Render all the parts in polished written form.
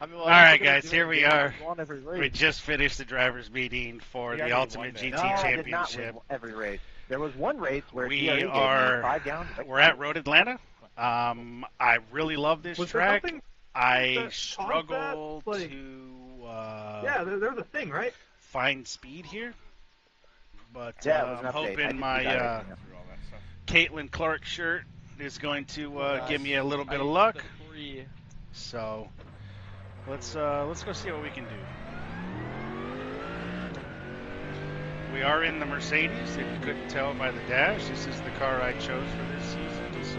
I mean, well, All that's right, what they're guys, doing, here we dude. are. You won every race. We just finished the drivers' meeting for Yeah, I the mean, Ultimate one GT race. No, I did not Championship. win every race. There was one race where We DRE gave me are 5 gallons of extra. we're at Road Atlanta. I really love this Was there track. something I that caused struggle that? Like, to yeah, there's a thing, right? find speed here, but Yeah, it was I'm an update. I hoping did my see iRacing yesterday. Through all that stuff. Caitlin Clark shirt is going to give me a little bit I of used luck. the free. So let's go see what we can do. We are in the Mercedes. If you couldn't tell by the dash, this is the car I chose for this season. So.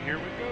Here we go.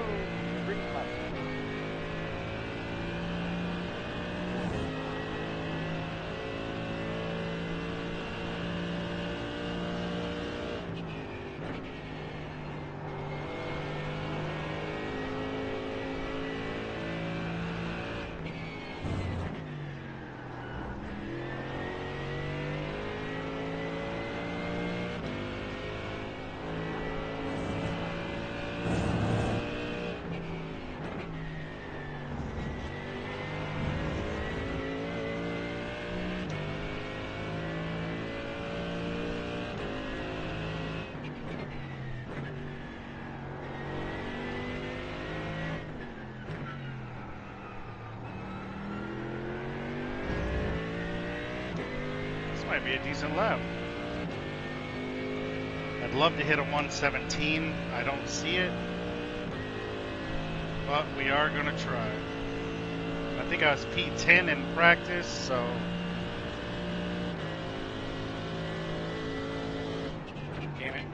Might be a decent lap. I'd love to hit a 117. I don't see it, but we are going to try. I think I was P10 in practice, so damn it.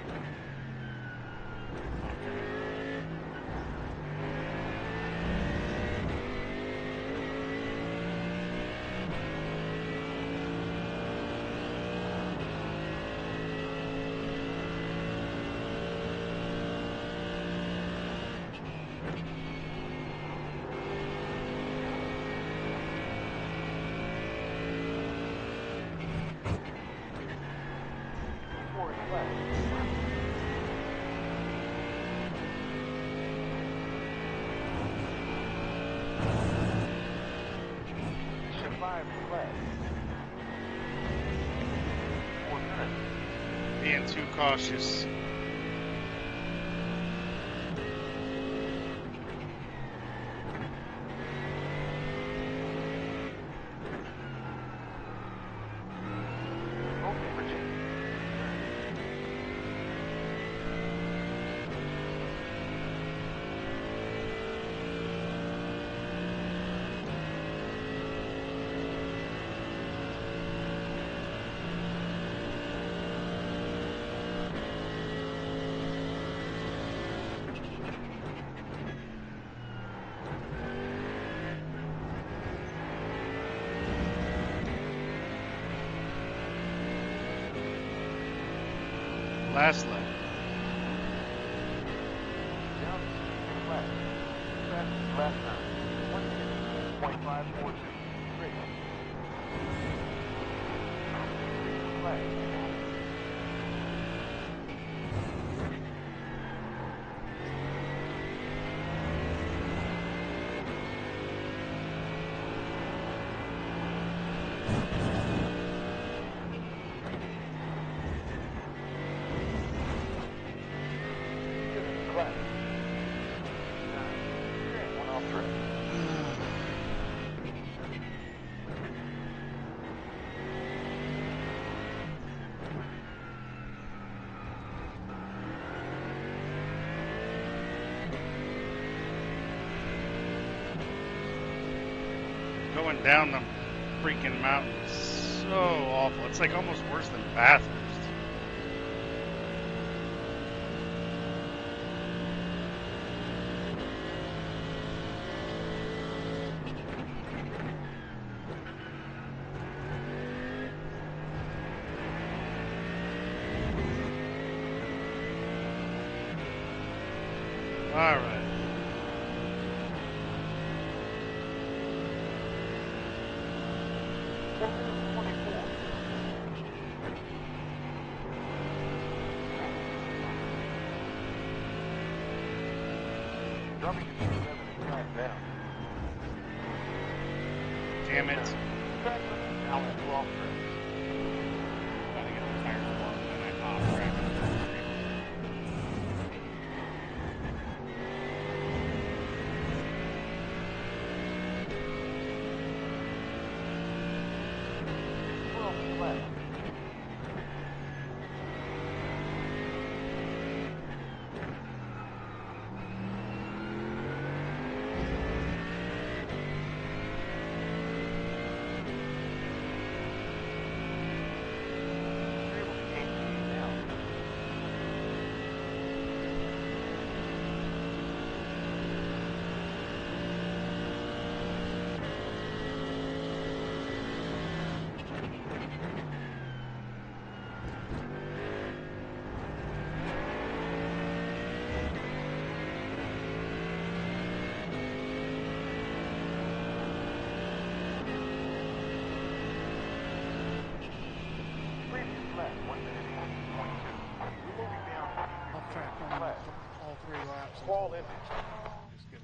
Being too cautious. Last lap. Last time. 1:15.542. Great. going down the freaking mountain is so awful. It's like almost worse than Bathurst. All right. Drumming is 7 and flat down. Damn it. Now at 12 track. Gotta get the tires warm, and I off track. Off track on all 3 laps. Qual ended. Just get a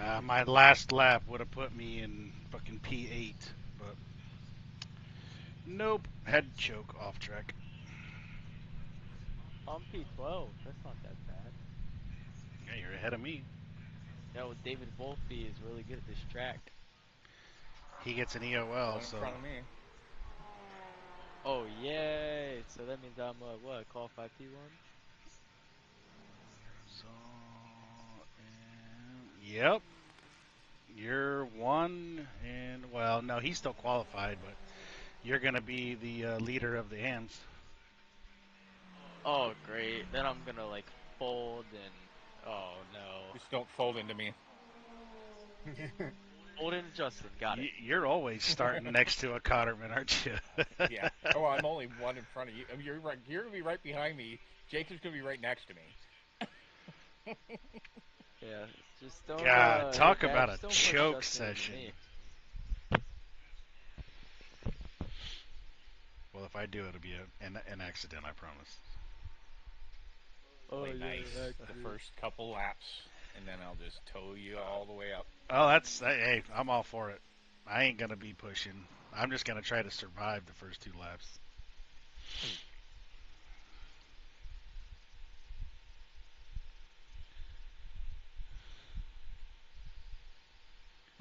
lap. My last lap would have put me in fucking P8, but nope. Had to choke off track. I'm P12. That's not that bad. Yeah, you're ahead of me. You know, David Volpe is really good at this track. He gets an One EOL, in so front of me. Oh, yay! So that means I'm, what, qualified P1? So, yep. You're one, and well, no, he's still qualified, but you're gonna be the leader of the AMs. Oh, great. Then I'm gonna, like, fold and... Oh, no. Just don't fold into me. Fold into Justin. Got it. You're always starting next to a Cotterman, aren't you? Yeah. Oh, I'm only one in front of you. I mean, you're gonna be right behind me. Jacob's gonna be right next to me. Yeah, just don't... God, talk hey, about just a don't push choke Justin into session. me. Well, if I do, it'll be an accident, I promise. Oh, Play yeah, nice the accident. first couple laps, and then I'll just tow you all the way up. Oh, hey, I'm all for it. I ain't gonna be pushing. I'm just gonna try to survive the first 2 laps.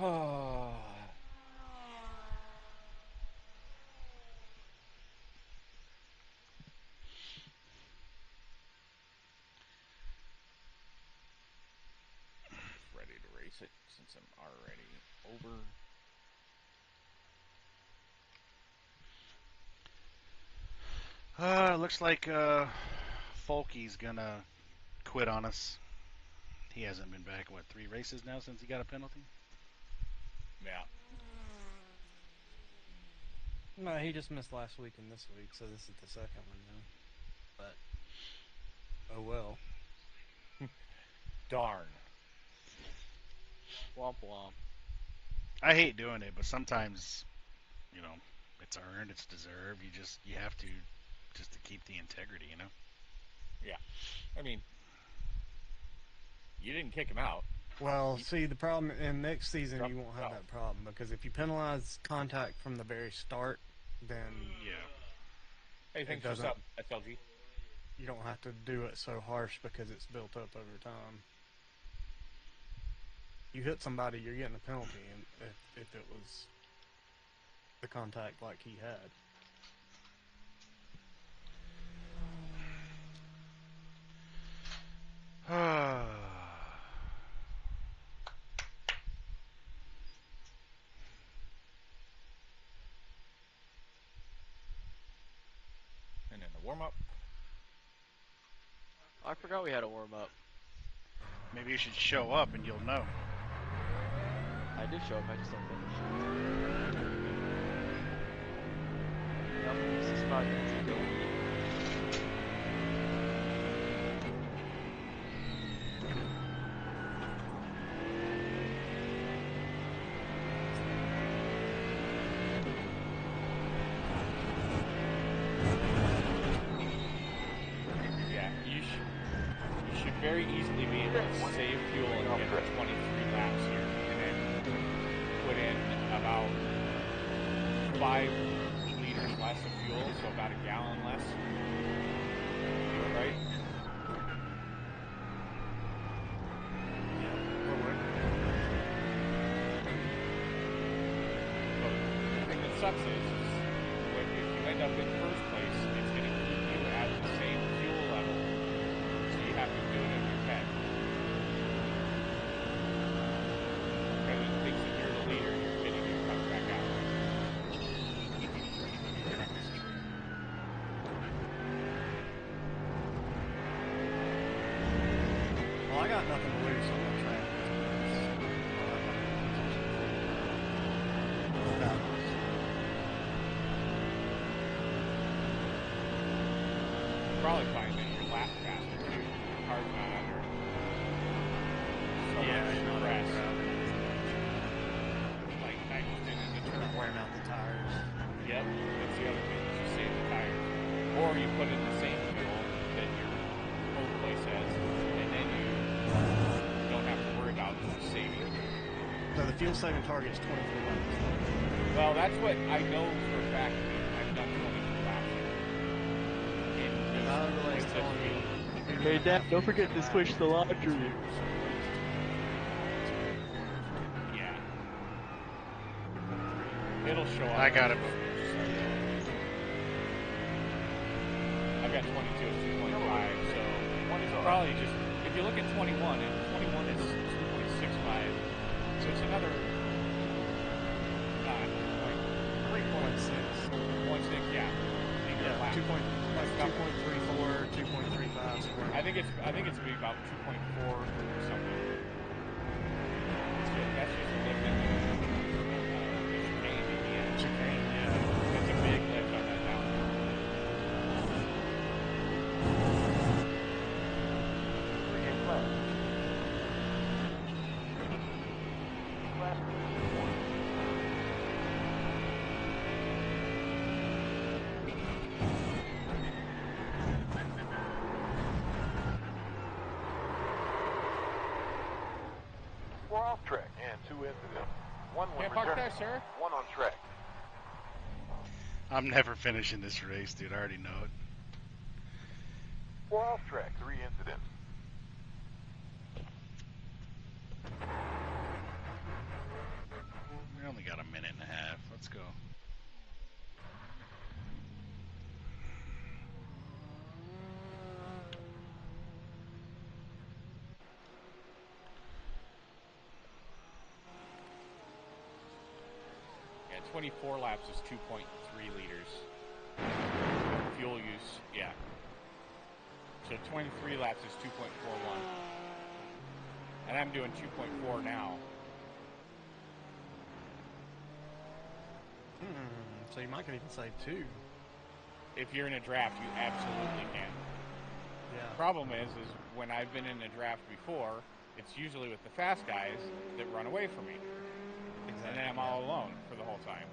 Oh. Just ready to race it since I'm already over. Looks like Folky's gonna quit on us. He hasn't been back, what, 3 races now since he got a penalty? Yeah. No, he just missed last week and this week, so this is the second one now. But, oh well. Darn. Womp womp. I hate doing it, but sometimes, you know, it's earned, it's deserved. You have to, just to keep the integrity, you know? Yeah. I mean, you didn't kick him out. Well, see, the problem in next season you won't have Well. that problem, because if you penalize contact from the very start, then Yeah. Hey, thanks for doesn't- sub, SLG. you don't have to do it so harsh because it's built up over time. You hit somebody, you're getting a penalty, and if it was the contact like he had. warm up. I forgot we had a warm up. Maybe you should show up and you'll know. I did show up. I just don't finish. Yep, 65 minutes to go. Very easily be able to save fuel and get 23 laps here, and then put in about 5 liters less of fuel, so about a gallon less. Do it right. But the thing that sucks is if you end up in first place, it's going to keep you at the same fuel level. You have to do it in your head. Because it thinks that you're the leader, you're kidding, you're coming back out. Well, I got nothing to lose, so I'm gonna try it. Probably find that your lap faster too. The car's not under so much stress. Like nitrogen in the turn. Wearing out the tires. Yep, that's the other thing. You save the tires, or you put in the same fuel that your home place has, and then you don't have to worry about saving. So the fuel saving target is 24 laps. Well, that's what I know for a fact. I've done 22 laps here. Hey, Dad, don't forget to switch the laundry. Yeah. It'll show up. I got it. I've got 22 at 2.5, so it's probably just, if you look at 21, and 21 is 2.65, so it's another 3.6, yeah. Yeah, 2.34, 2.35. I think it's gonna be about 2.4 or something. That's just a lift in the chicane in the end. Chicane, yeah. That's a big lift on that down. We're off track and 2 incidents. One Can't park returning, there, sir. 1 on track. I'm never finishing this race, dude. I already know it. We're off track, 3 incidents. We only got a minute and a half. Let's go. Yeah, 24 laps is 2.3 liters. Fuel use, yeah. So 23 laps is 2.41. And I'm doing 2.4 now. So you might could even save 2. If you're in a draft, you absolutely can. Yeah. Problem is when I've been in a draft before, it's usually with the fast guys that run away from me. Exactly. And then I'm all alone for the whole time.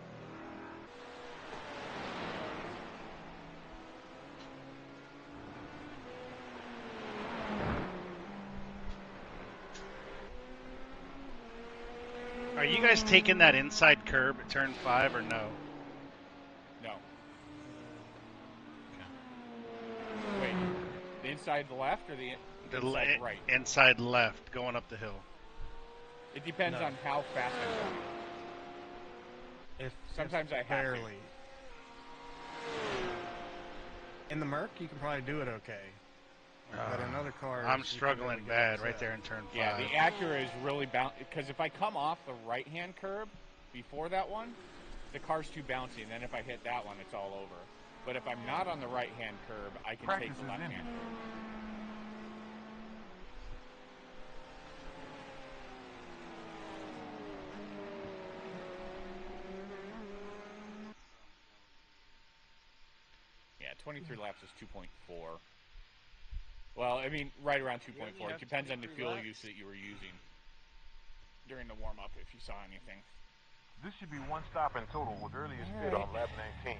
Are you guys taking that inside curb at turn 5 or no? No. Wait, the inside left or the inside right? Inside left, going up the hill. It depends on how fast I'm going. Sometimes I have to. Barely. In the Merc, you can probably do it okay. But in other cars, I'm struggling bad right there in turn 5. Yeah, the Acura is really bouncy, because if I come off the right-hand curb before that one, the car's too bouncy, and then if I hit that one, it's all over. But if I'm not on the right-hand curb, I can take the left-hand curb. Yeah, 23 laps is 2.4. Well, I mean, right around 2.4. It depends on the fuel use that you were using during the warm-up, if you saw anything. This should be one stop in total with earliest pit on lap 19.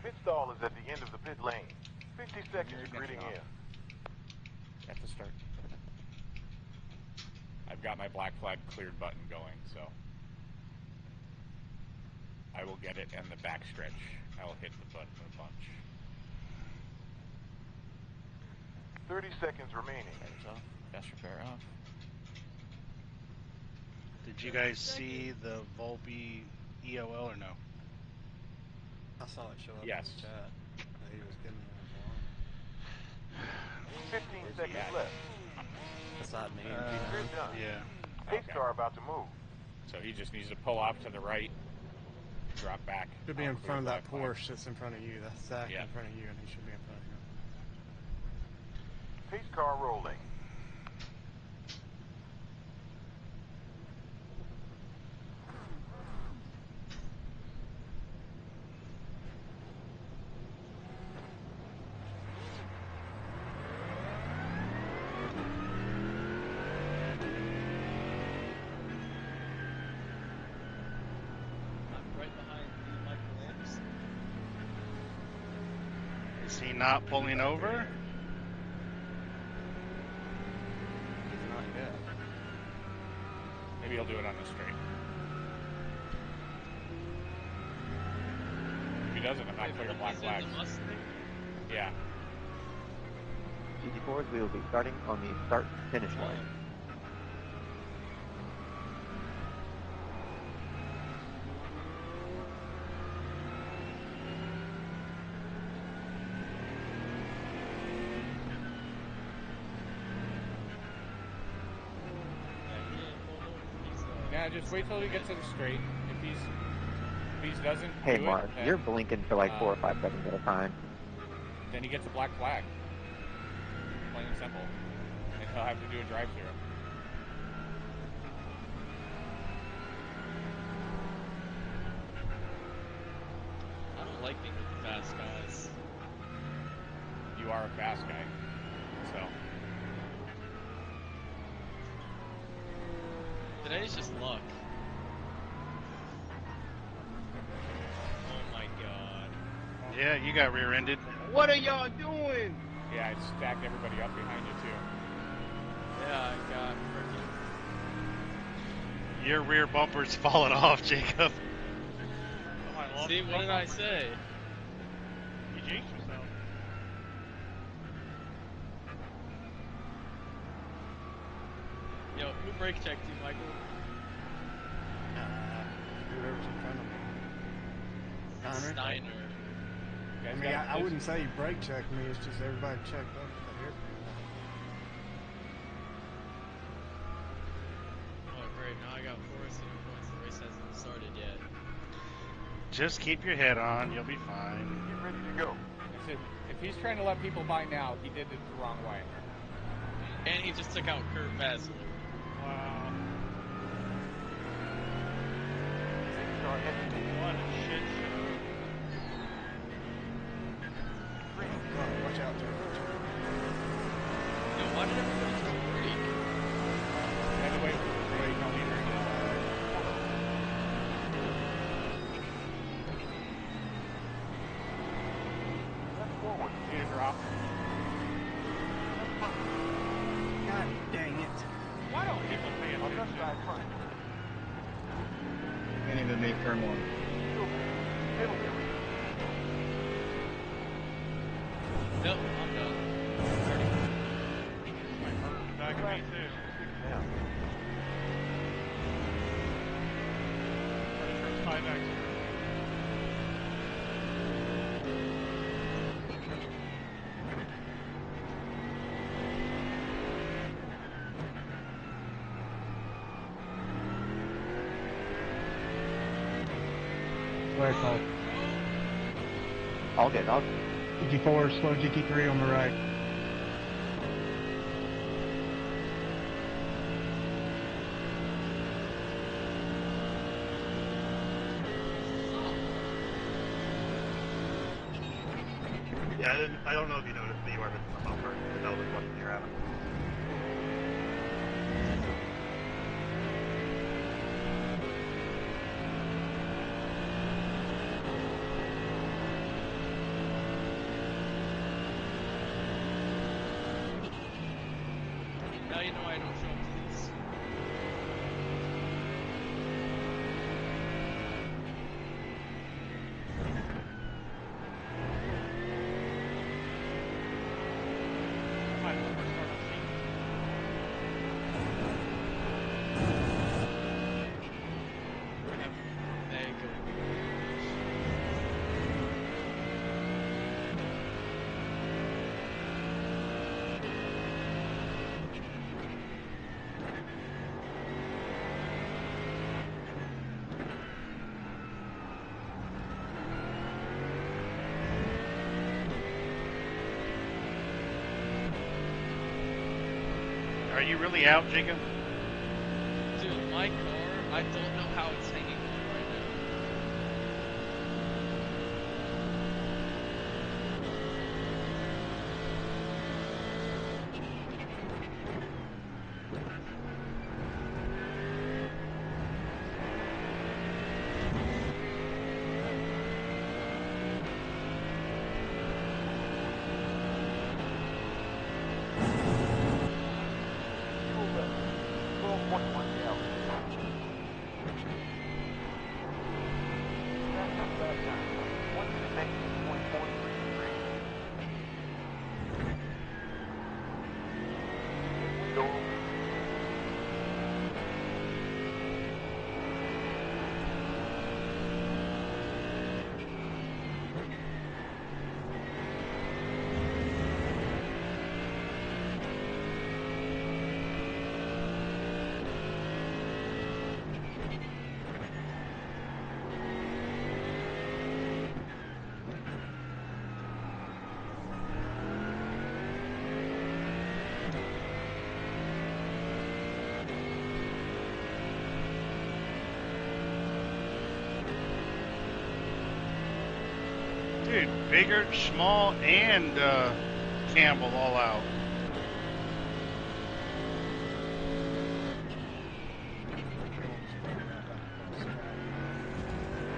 Pit stall is at the end of the pit lane. 50 seconds to greeting in. At the start. I've got my black flag cleared button going, so I will get it in the backstretch. I will hit the button a bunch. 30 seconds remaining. Batteries off. Fast repair off. Did you guys see the Volpe EOL or no? I saw it show up Yes. in the chat. That he was giving me a 15 seconds left. Beside me. Grid done. Yeah. Pace car about to move. So he just needs to pull off to the right, drop back. Should be in clear front of that black flag. Porsche that's in front of you. That's Zach Yeah. in front of you, and he should be in front of him. Pace car rolling. I'm right behind Michael Anderson. Is he not pulling over? He's not yet. Maybe he'll do it on the straight. If he doesn't, I'm not clear black flags. Yeah. GT4s, we will be starting on the start-finish line. Yeah, just wait till he gets to the straight. If he doesn't Hey, do Mark, it, then, you're blinking for like 4 or 5 seconds at a time. then he gets a black flag. Plain and simple. And he'll have to do a drive-through. I don't like being with the fast guys. You are a fast guy. So, Today's just luck. Oh my god. Yeah, you got rear-ended. What are y'all doing? yeah, it stacked everybody up behind you, too. Yeah, I got freaking. Your rear bumper's falling off, Jacob. See, what did I say? You jinxed yourself. Yo, who brake checked you, Michael? Whoever's in front of me. Steiner? Steiner. I mean, I wouldn't say you brake checked me. It's just everybody checked up at the hairpin. Oh great, now I got 4 receiving points. The race hasn't started yet. Just keep your head on. You'll be fine. Get ready to go. I said, if he's trying to let people by now, he did it the wrong way. And he just took out Kurt Basil. Wow. Pace car entering. What a shit show. Oh, watch out, Joe. Yo, why did everybody just brake? By the way, wait, no leader. Left forward. Leaders are off. God dang it. Why don't people pay On left attention? side front. Can't even make turn one. Middle area. Nope, I'm done. Back at me too. Now. First 5X. Where called? All good, all good. GT4, slow GT3 on the right. Yeah, I don't know if you noticed the orbit in the bumper. The belt is wasn't near Adam. Now you know I don't show up to these. I might as well start on scene. I'm mega weird. Are you really out, Jacob? Dude, my car, I don't know how it's hanging on right now. Fuel level, 12.1 gallons. Fastest lap time, 1 minute 19.43 window open. Dude, Bigger, Small, and Campbell all out.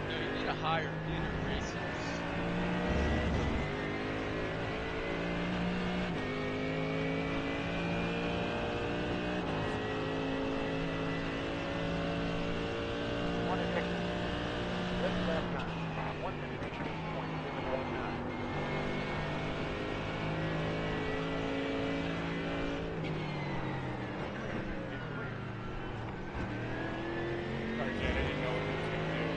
No, you need a higher leader races. One at exit. Best lap time, 1 minute 18.719. It's clear. Sorry, Jed, I didn't know what he was gonna do.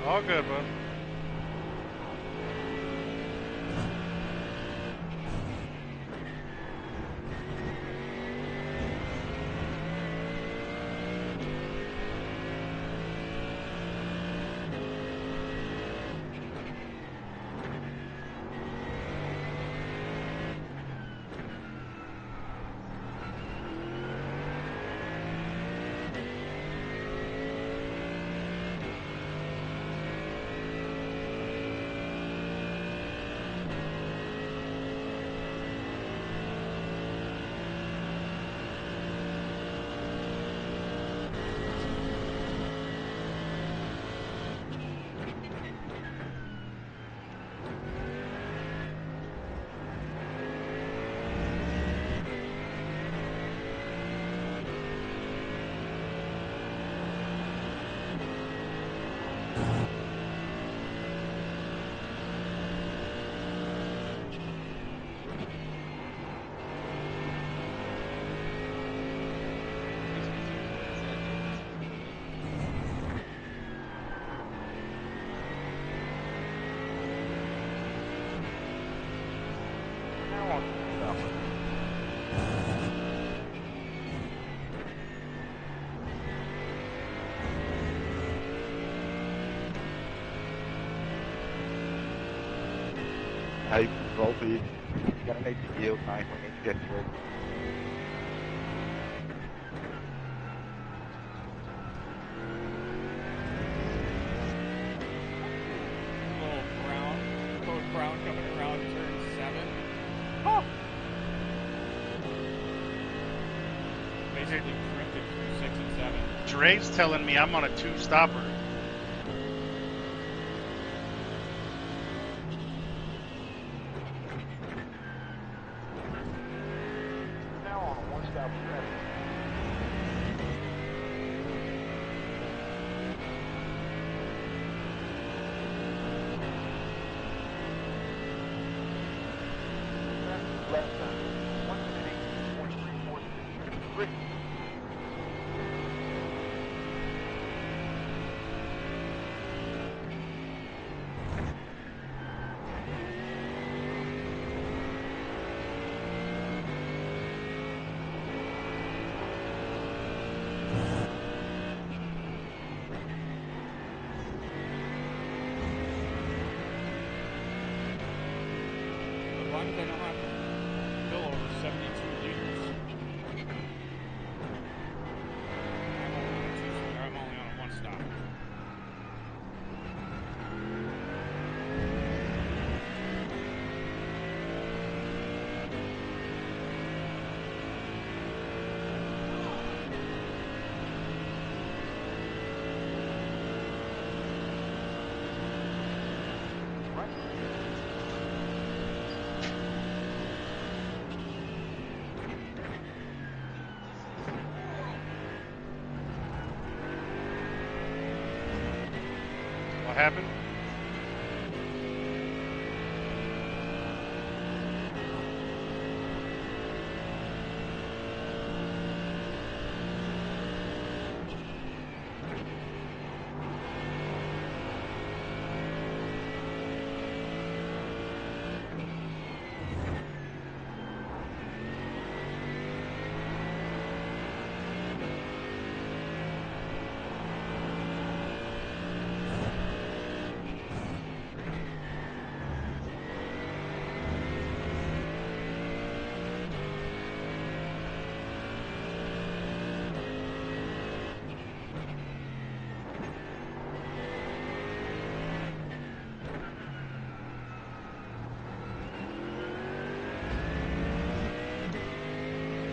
All good, bud. Hey, Volpe, you gotta make the yield back when you get to it. Little Brown, Code Brown coming around turn 7. Oh! Basically drifted through 6 and 7. Dre's telling me I'm on a 2-stopper. Now on a one-stop strategy. Fastest lap time, 1 minute 18.346. Great. As long as I don't have to fill over 72 liters. I'm only on a 1-stop. What happened?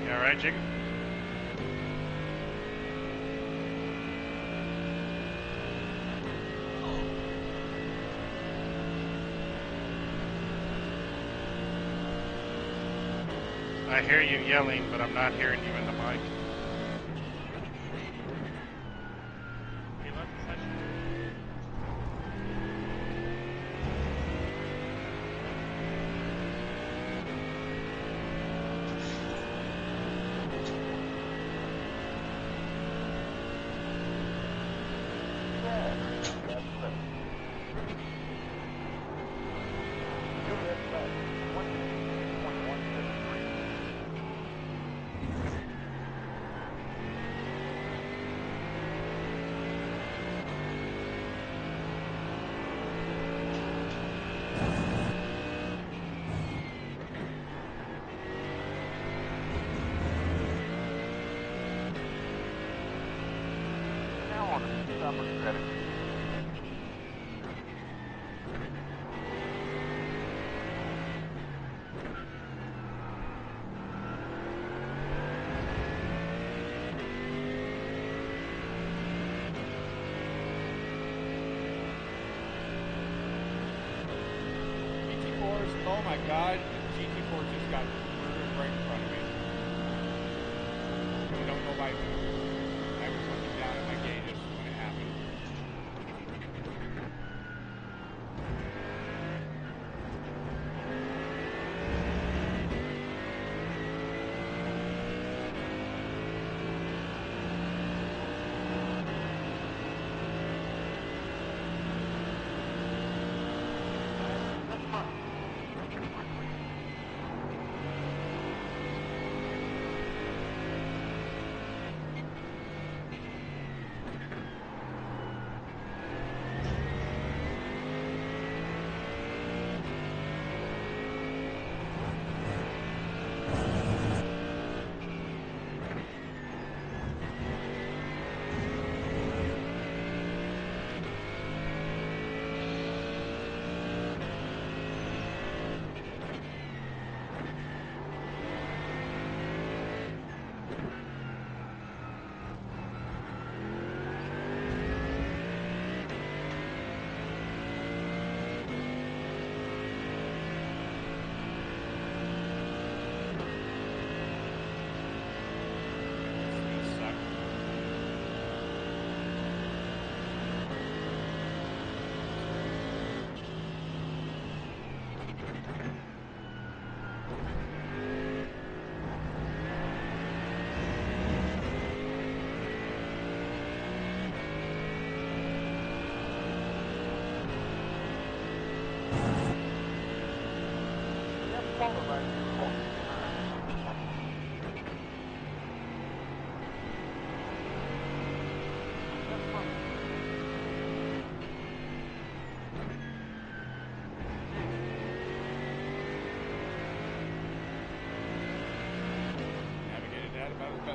You alright, Jacob? I hear you yelling, but I'm not hearing you in the mic. He left the session. Yeah, that's left. Your best lap, 1 minute 18.173. Now on a two-stopper strategy. GT4s, oh my god, GT4 just got murdered right in front of me. I don't know why. I was looking down at my gauges when it happened.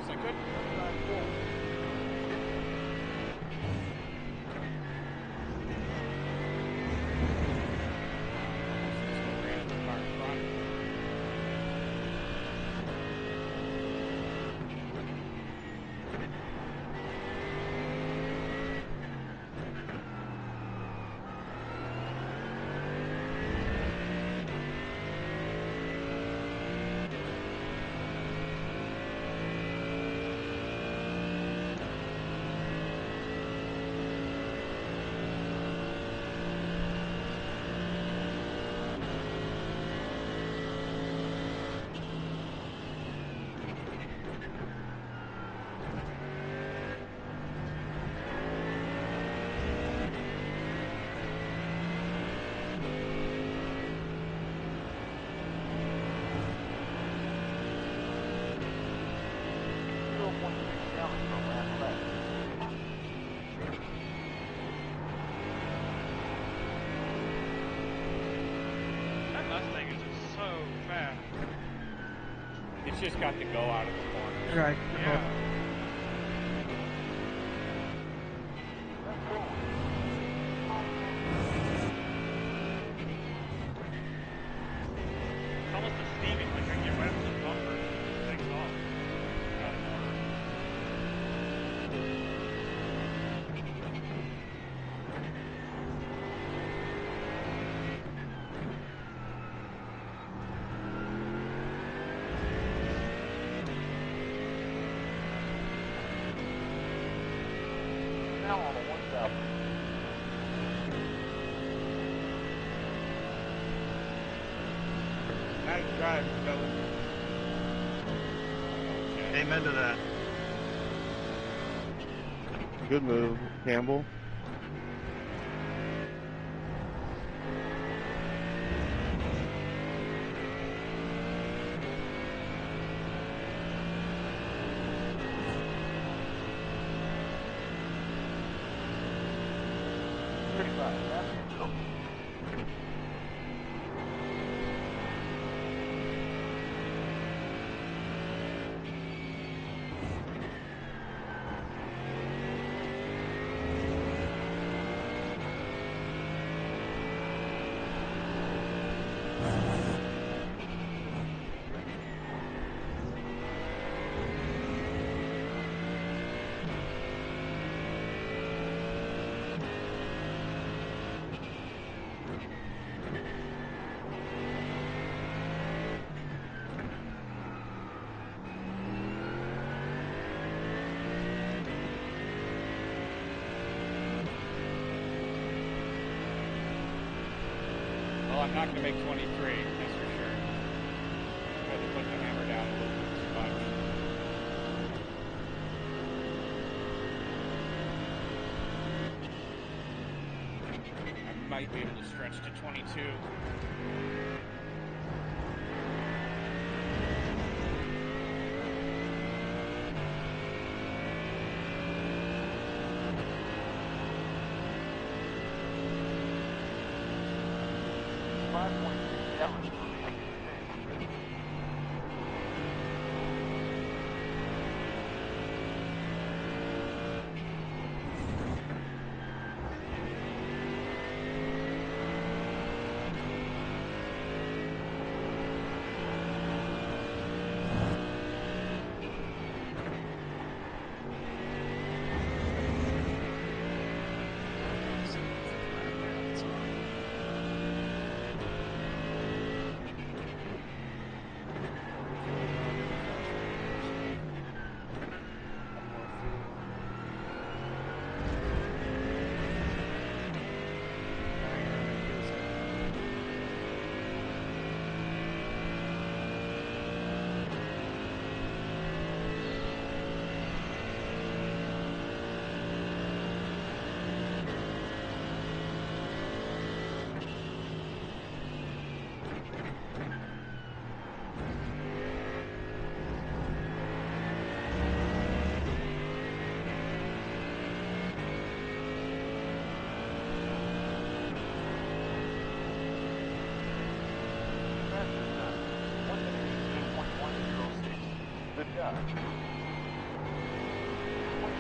best I could. Still ran into the car in front. That Mustang is just so fast. It's just got to go out of the corners. Right. Yeah. It's almost deceiving. Like I get right up to the bumper and it takes off. Out of corner. Now on the 1,000. Nice drive, fellas. Amen to that. Good move, Campbell. Well, I'm not going to make 23, that's for sure. Had to put the hammer down a little bit too much. I might be able to stretch to 22. Good job.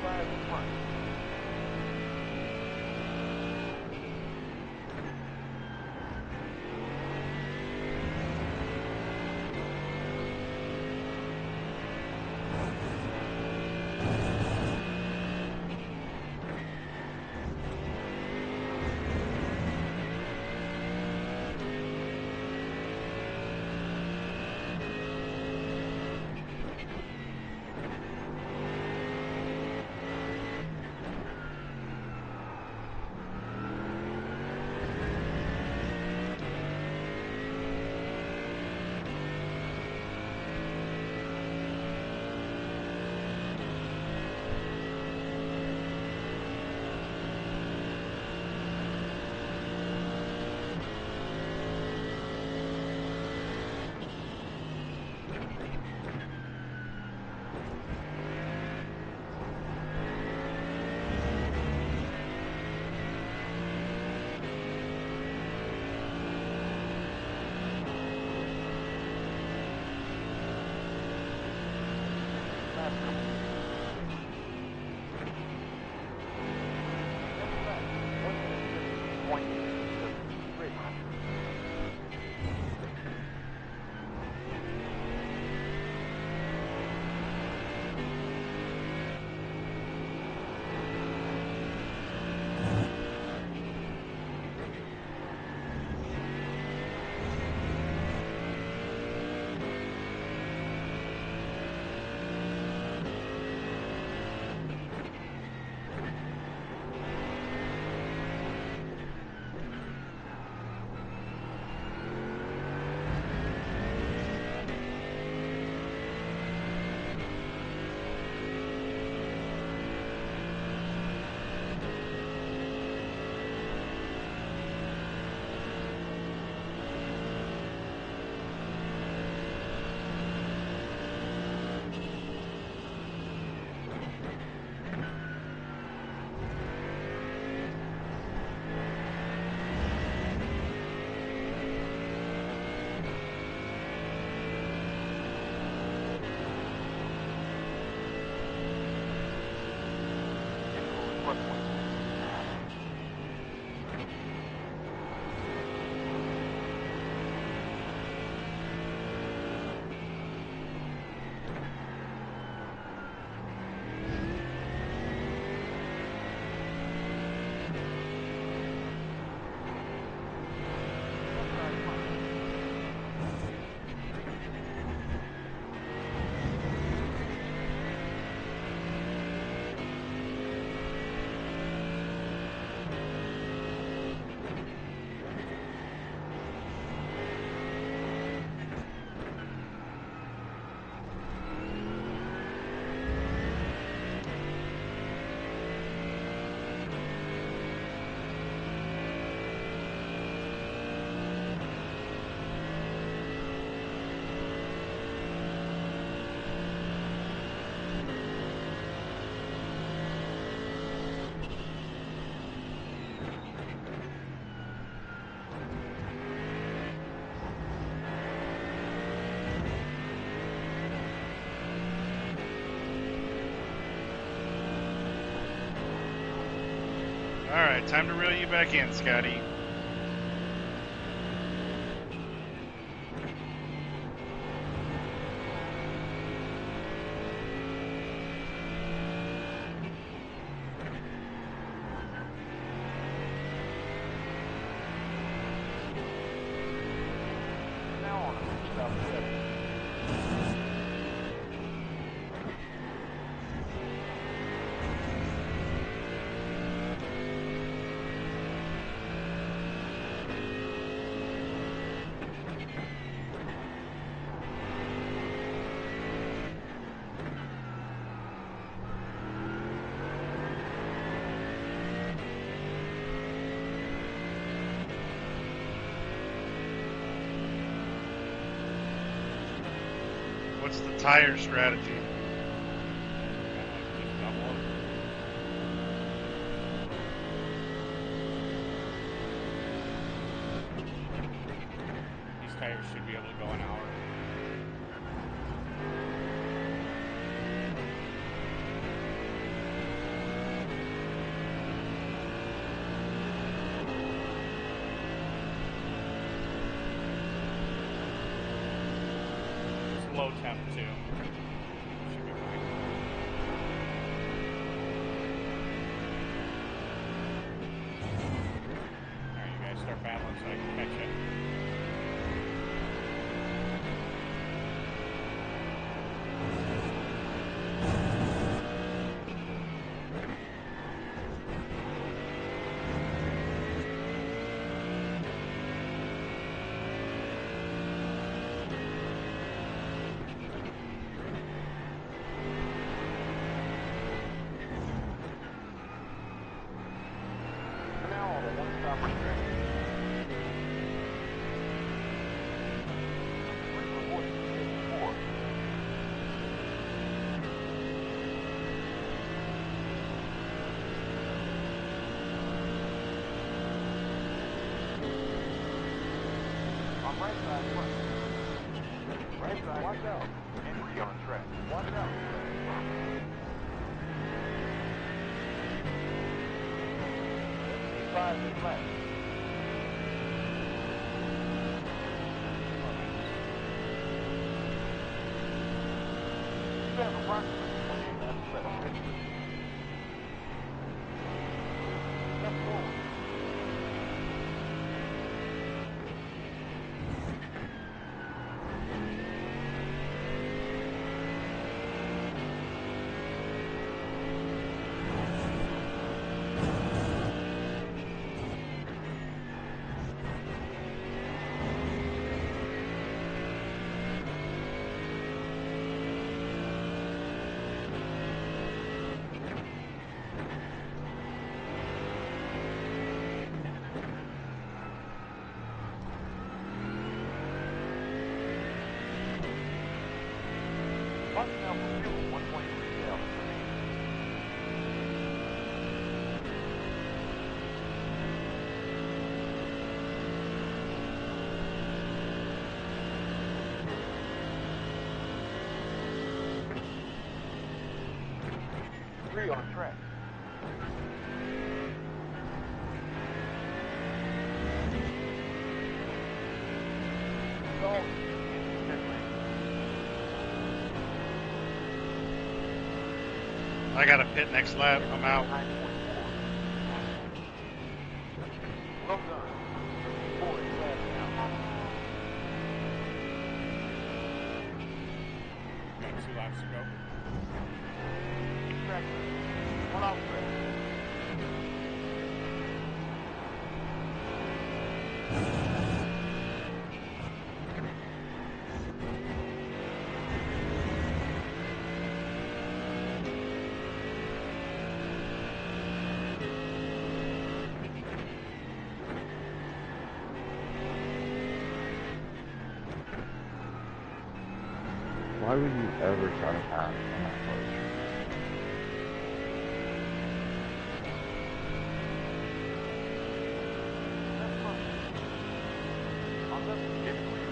5 in front. Alright, time to reel you back in, Scotty. Now on a stop 7. What's the tire strategy? Just double them. These tires should be able to go an hour. so I can catch it. Now on a one-stopper track. Three reported to 54. On right side front. Right side, watch out. And three on track. Watch out. 5 is left. You have approximately 28 laps left. Step forward. Watch now for fuel, 1.3 gallons remaining. Three on track. Stall is in the pit lane. I got a pit next lap. I'm out. 9.4. Well done. 4 in class now. Got 2 laps to go. Track limit. 1 off track. Why would you ever try to pass on that close? Left front. On left, get clear.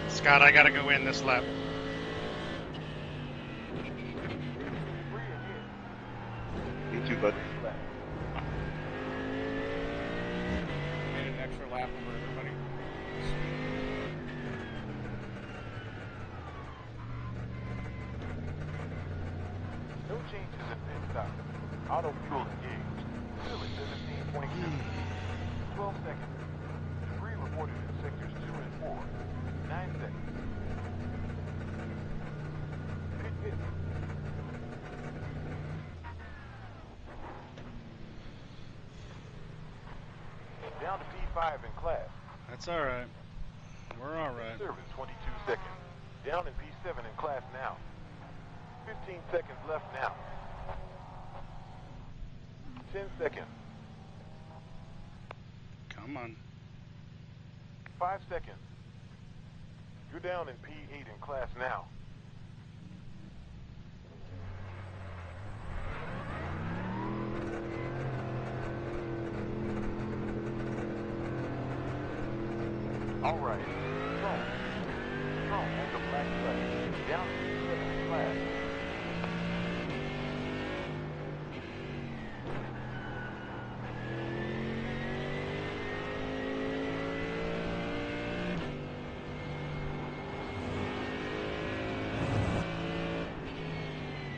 Scott, I gotta go in this lap. Free ahead. Me too, bud. Left. Made an extra lap over everybody. No changes in pit stop. Auto fuel engaged. Still at 17.2. 12 seconds. Debris reported in sectors 2 and 4. 9 seconds. Pit. Down to P5 in class. That's all right. We're all right. Service 22 seconds. Down in P7 in class now. 15 seconds left now. 10 seconds. Come on. 5 seconds. You're down in P8 in class now. All right. Strong on the black flag. Down in P7 in class.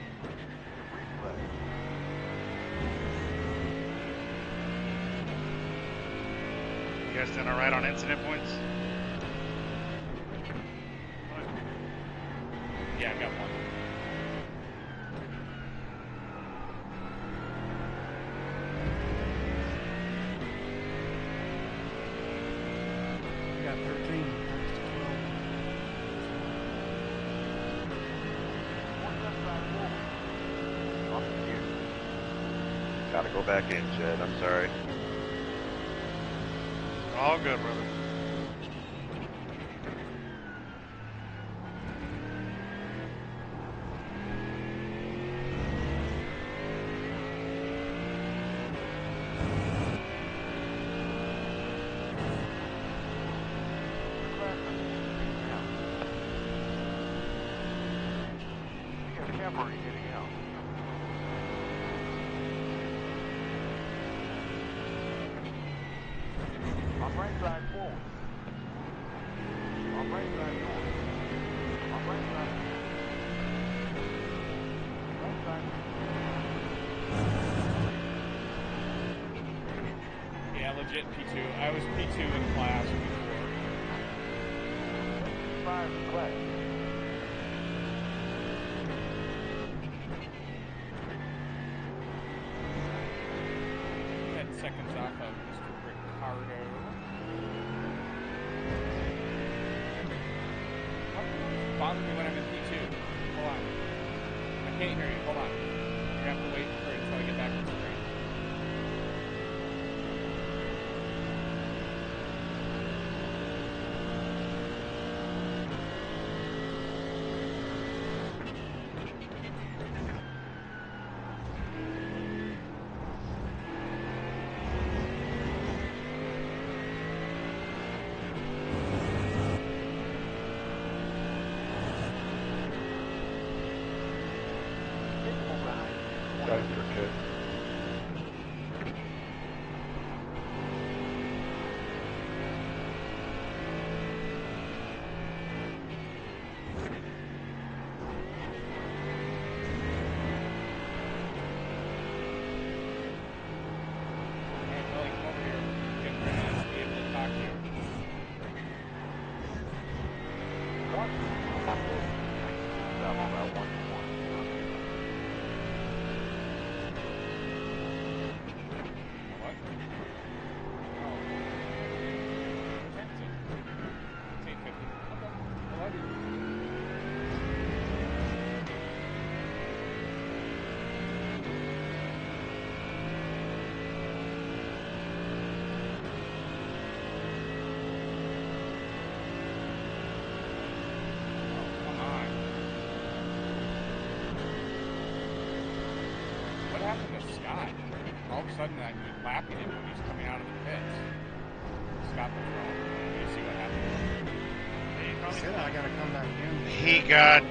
Debris flag. guys doing all right on incident points? Yeah, I got one. I got 13 thanks to 12. One left side forward. Up in here. Gotta go back in, Jed. I'm sorry. All good, brother. Class now. We have cavalry heading out. On right side forward. On right side north. On right side. Right side. Yeah, legit P2. I was P2 in class before. Fire in class. Had seconds off of Mr. Ricardo. Why do you always bother me when I'm in P2? Hold on. I can't hear you. Hold on. You're gonna have to wait until I get back to the screen. Got it for kid. Alright, well, come over here. Get ready to be able to talk to you. Stop about 1 to 1. What? Oh. What time is it? It's 8:50. Okay. I love you. Oh, come on. What happened to Scott? All of a sudden, I'm lapping him when he's coming out of the pits. Scott Patron. Did you see what happened? He said I gotta come back in. He got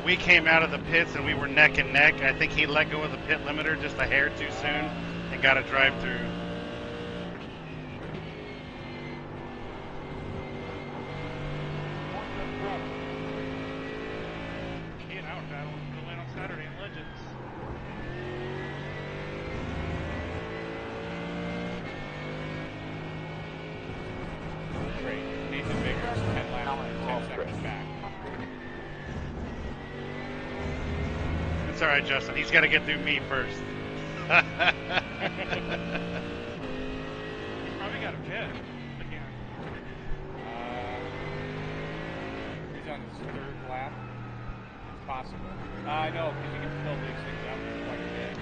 we came out of the pits and we were neck and neck. I think he let go of the pit limiter just a hair too soon and got a drive through. He and I were battling for the win on Saturday in Legends. Great. Nathan Baker's 10 laps, 10 seconds back. It's all right, Justin. He's got to get through me first. He probably got a pit. Again. He's on his third lap. It's possible. I know, because you can fill these things up quite a bit.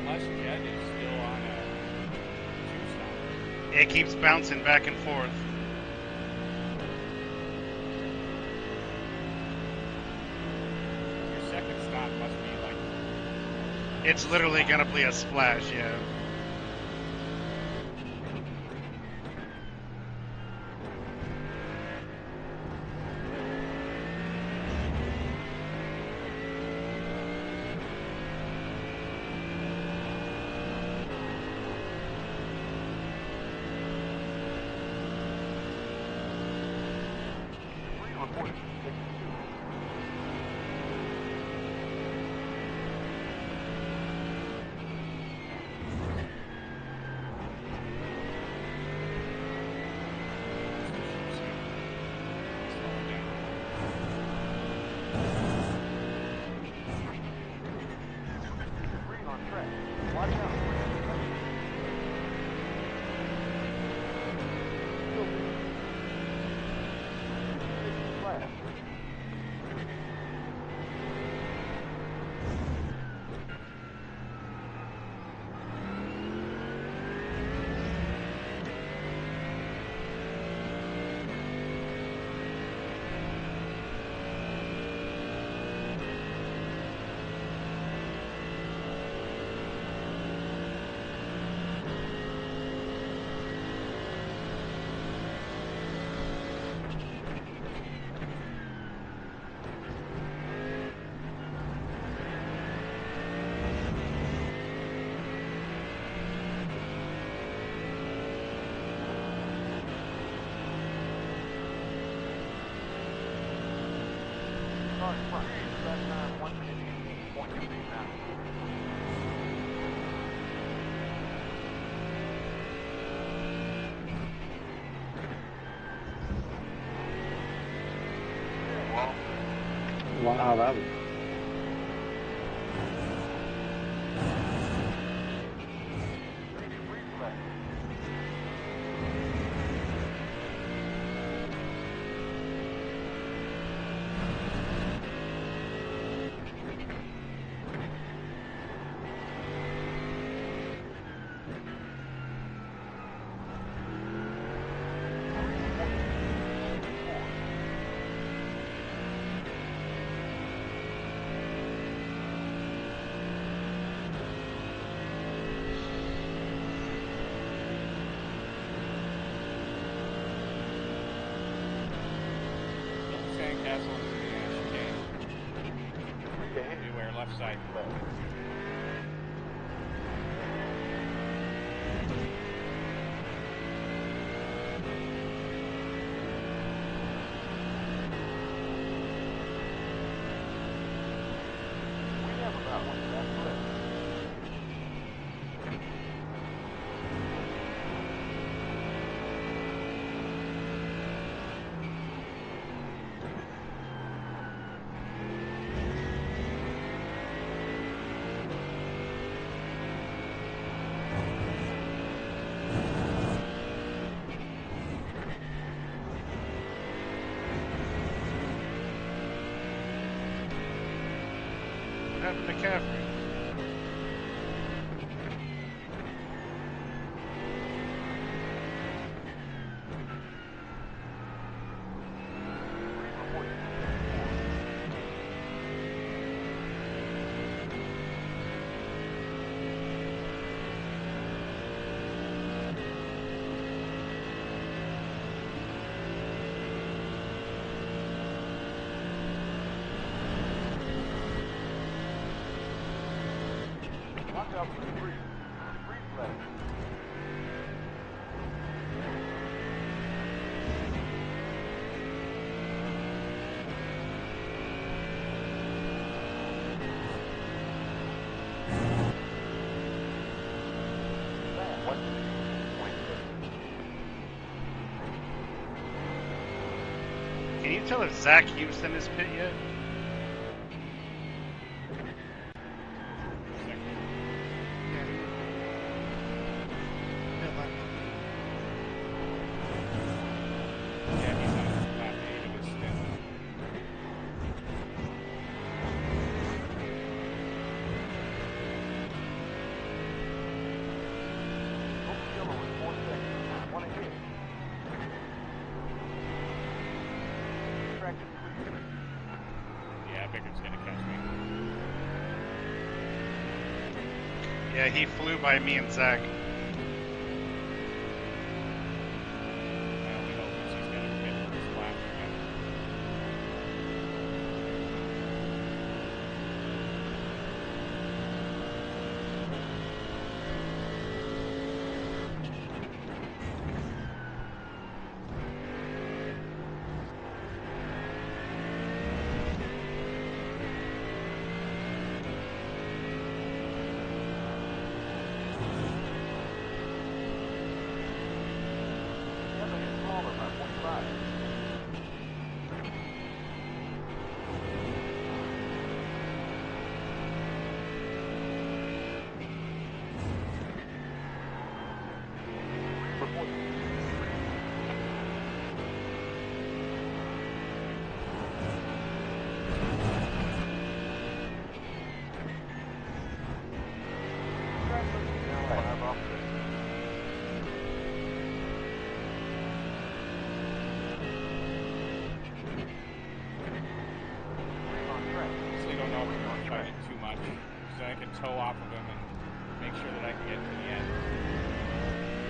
Unless Jed is still on a 2-stop. It keeps bouncing back and forth. Your second stop must be like... It's literally going to be a splash, yeah. Start front. Lap time 1 minute 18.69. Wow, that was. Sandcastle into the chicane. Beware left side. We have about 1 lap left. What happened to Caffrey? Watch out for the debris. Debris flag. Lap 1 minute 26. Can you tell if Zach Houston is pit yet? Yeah. Pit lap. Yeah, he's on lap 8 of his stint. Local yellow is 4 seconds. 1 ahead. Track is clear. Yeah, Bickert's gonna catch me. Yeah, he flew by me and Zach. My only hope is he's got a pit first lap again. Kevin is smaller by 0.5. Honestly don't know if I'm going to fight it too much, so I can tow off of him and make sure that I can get to the end.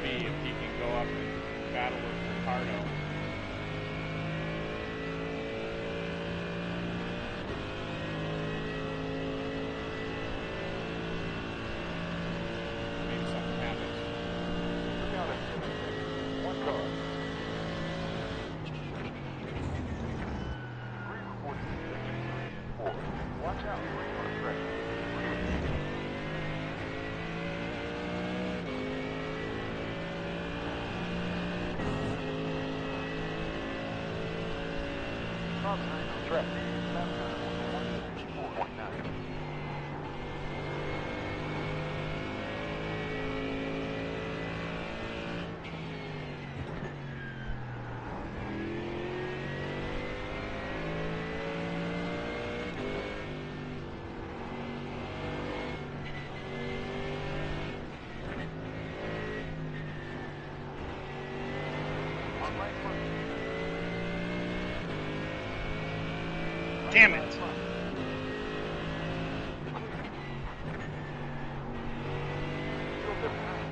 B, if he can go up and battle with Ricardo. Maybe something happens. Look out at 7 seconds. 1 car. 3 reported in sector 3. Car behind on track. Lap time was 1:54.9. On right front. Damn it. Right front. Fuel tip behind.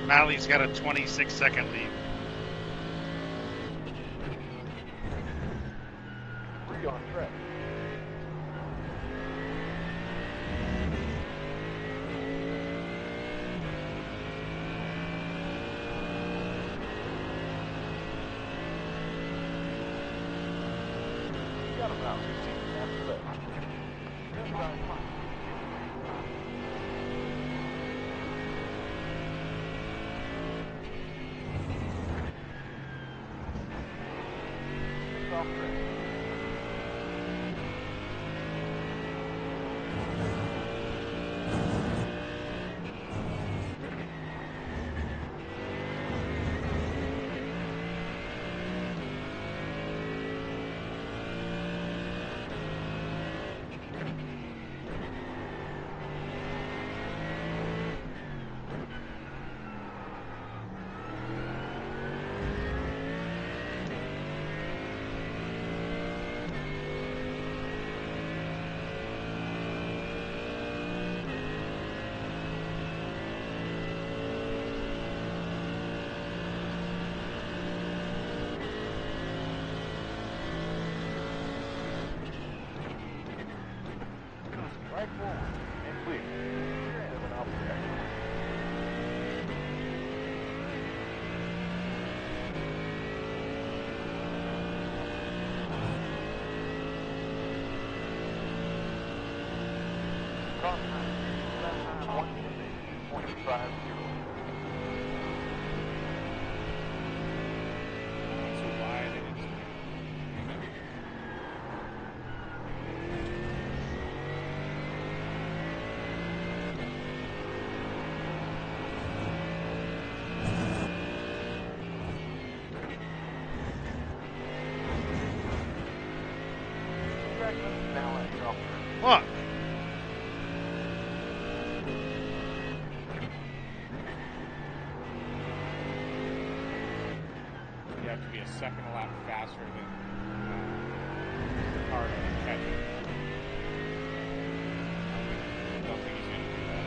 Mally's got a 26-second lead. 3 on track. Got about 15 laps left. Inside front. Six off track. Right forward and clear. 7 off track. Car behind. Lap time 1:50.50. So wide and it's Track limits now at 8 off track. Fuck. you have to be a second lap faster than the car to catch it. I don't think he's going to do that.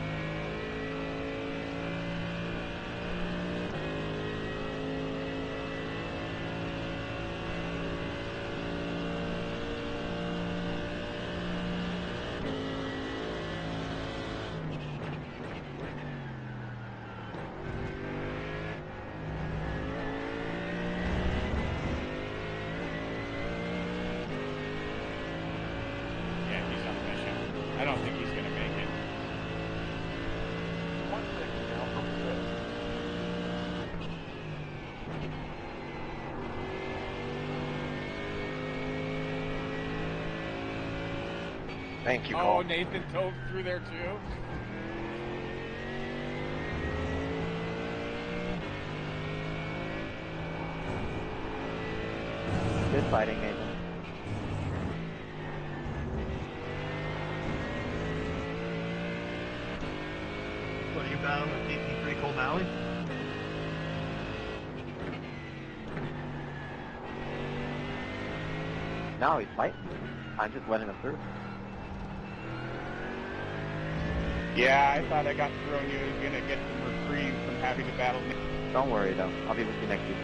Yeah, he's on a mission. I don't think he's going to make it. 1 second now from the best. Thank you, Oh, Cole. Nathan dove through there too. Good fighting, Nathan. What are you battling with DP3 Cole Malley? Now he's fighting. I'm just letting him through. Yeah, I thought I got thrown. You was gonna get some reprieve from having to battle me. Don't worry, though. I'll be with you next week.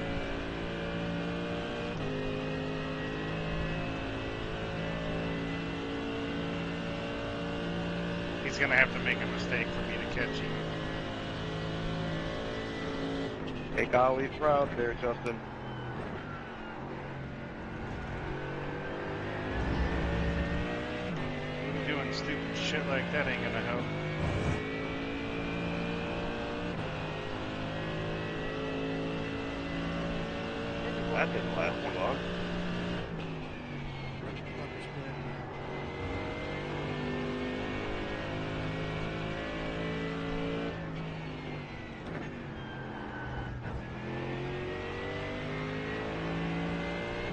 He's gonna have to make a mistake for me to catch him. Hey, golly, proud there, Justin. Doing stupid shit like that ain't gonna help. That didn't last too long.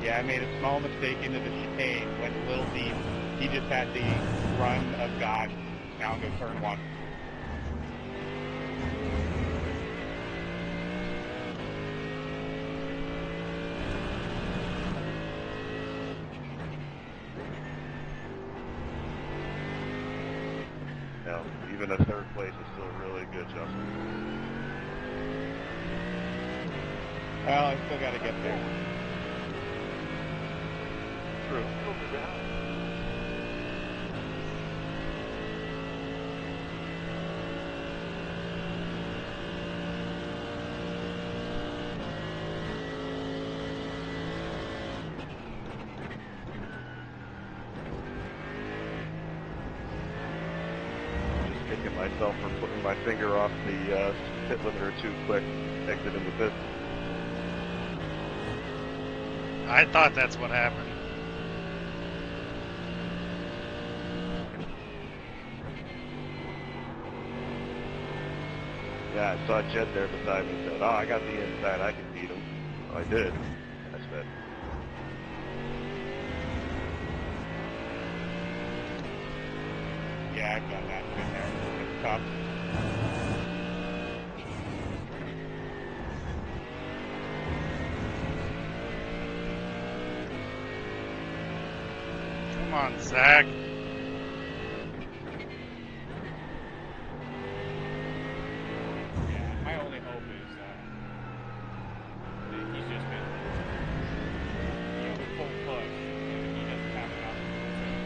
Yeah, I made a small mistake into the chicane, went a little deep. He just had the run of God down to turn one. Now, even a third place is still really good, Justin. Well, I still got to get there. True. Just kicking myself for putting my finger off the pit limiter too quick, exiting the pit. I thought that's what happened. Yeah, I saw Jed there beside me and said, oh, I got the inside, I can beat him. So I did. I said, Yeah, I've done that. Been there. It's tough. Come on, Zach. Yeah, my only hope is that he's just been, full push, and he doesn't have enough to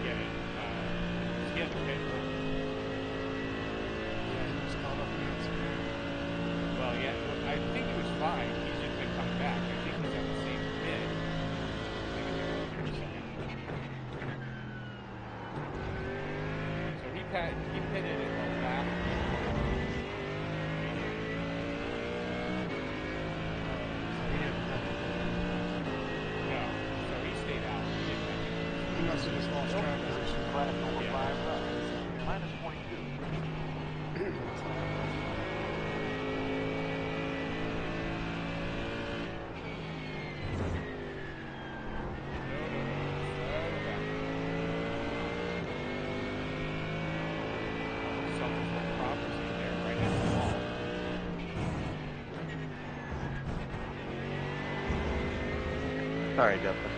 get it, to get the pit early. Yeah, he was caught up in that speed. Well, yeah, I think he was fine. He's just been coming back. I think he's at the same pit. Maybe give him 30 seconds. So he pitted in the lap. So he didn't have it. No, so he stayed out. He didn't have it. He must have just lost track position. Crash over Yeah. 5 laps. Minus 22. Something's for prophecy there, right at the wall. sorry, Justin.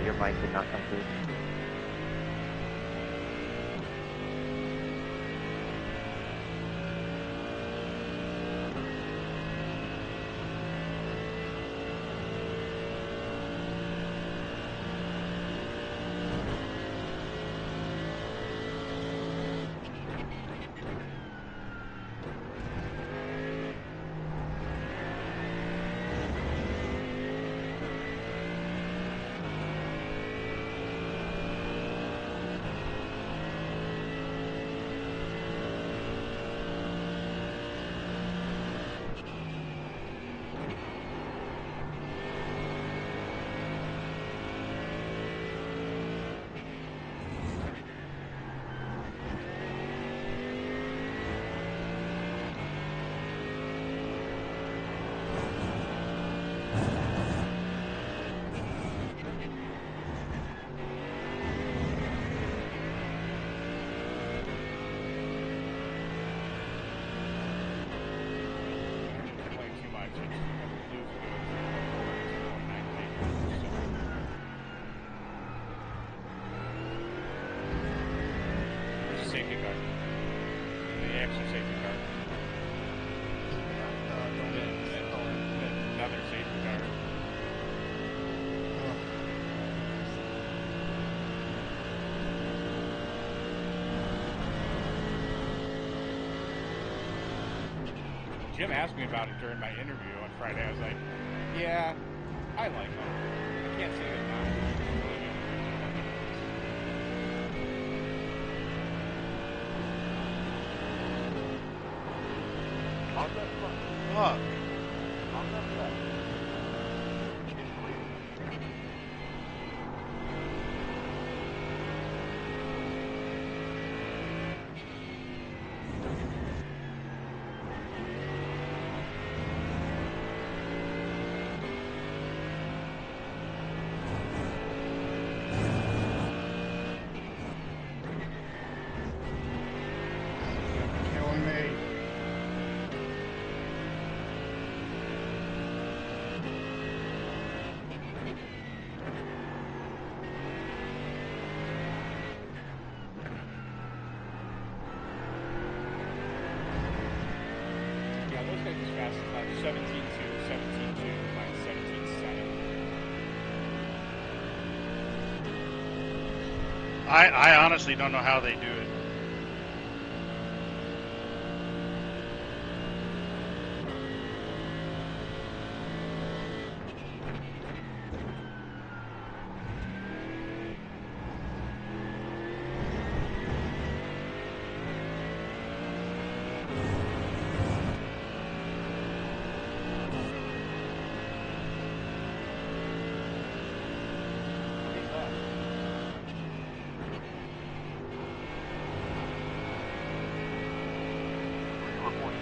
Your mic did not come through. Jim asked me about it during my interview on Friday. I was like, yeah, I like them. I can't say they're not. On that front, Fuck. on that left, it's clear. Killing me. Yeah, those guys as fast as like 17.2, 17.2, like 17.7. I honestly don't know how they do it. Three laps. Three reported.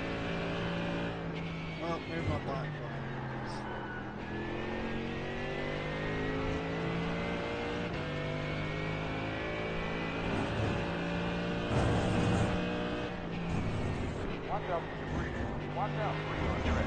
Oh, there's my black flag. Watch out for debris. Watch out for you on track.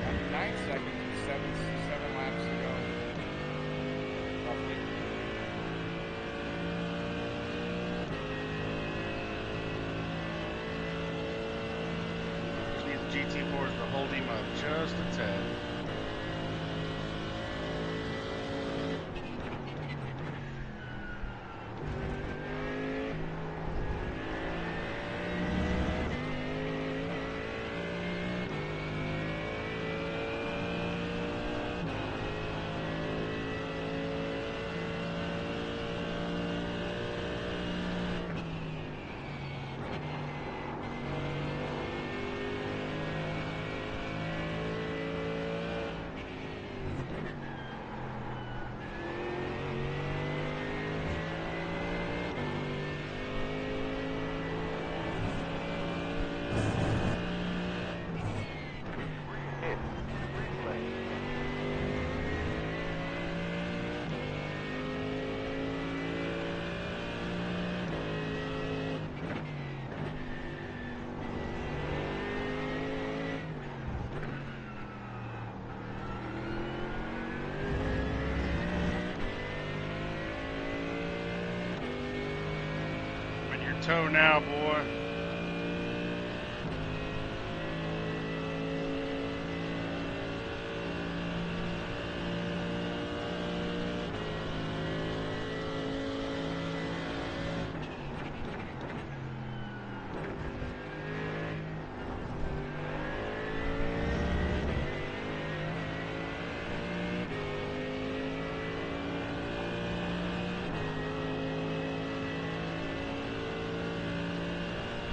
Under 9 seconds with seven laps to go. Roughly. Just need the GT4s to hold him up just a tad. Three ahead. Three left. On your toe now, boy.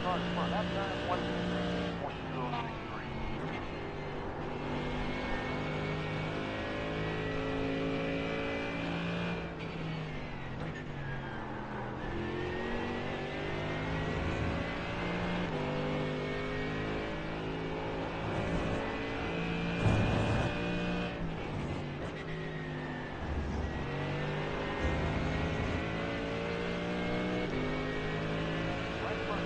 Start front. Lap time 1:19.063. Right front.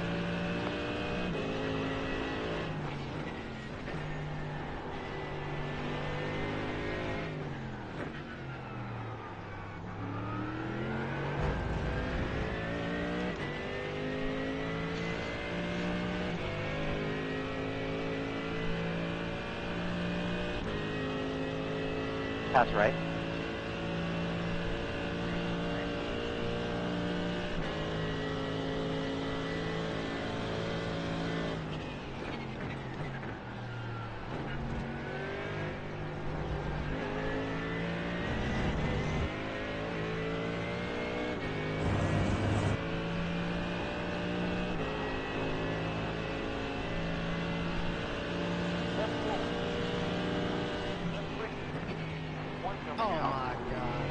Pass right. Oh my god.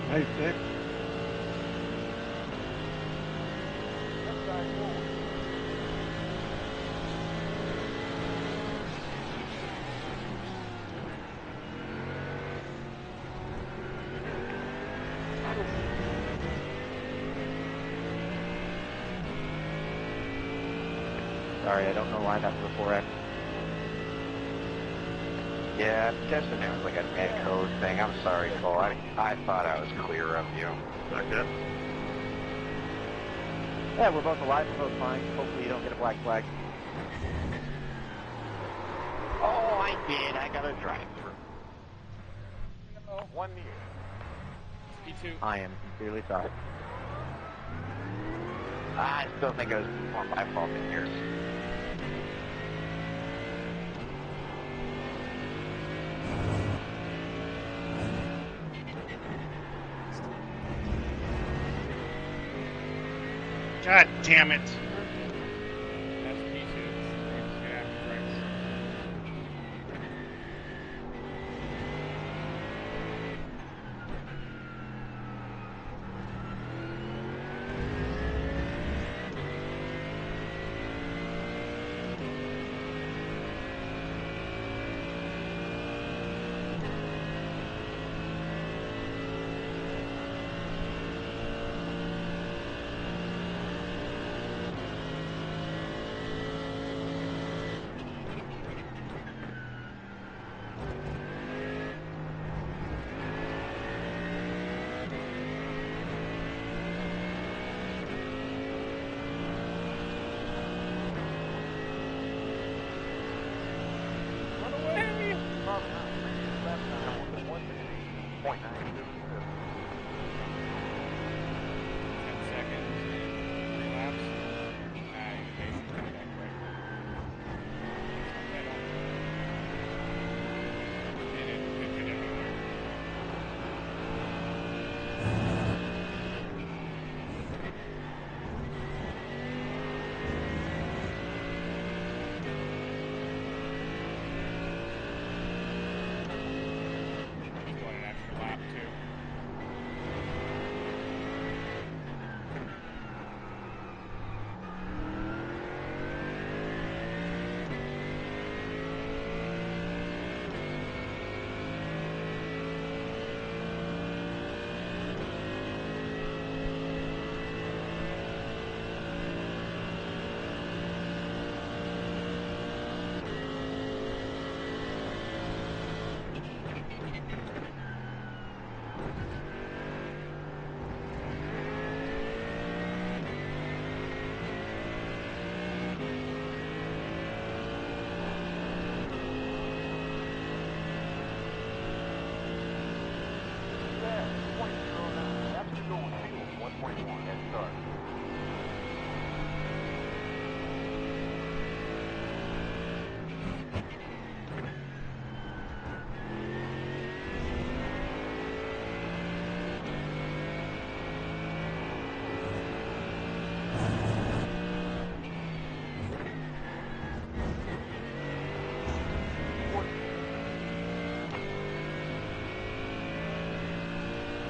Nice pick. Sorry, I don't know why that was a 4X. Yeah, I'm guessing it was like a net code thing. I'm sorry, Cole. I thought I was clear of you. Okay. Yeah, we're both alive, we're both fine. Hopefully you don't get a black flag. Oh, I did. I got a drive-through. One near. P2. I am sincerely sorry. I still think it was more my fault than yours. God damn it. That's P2. Yeah, right.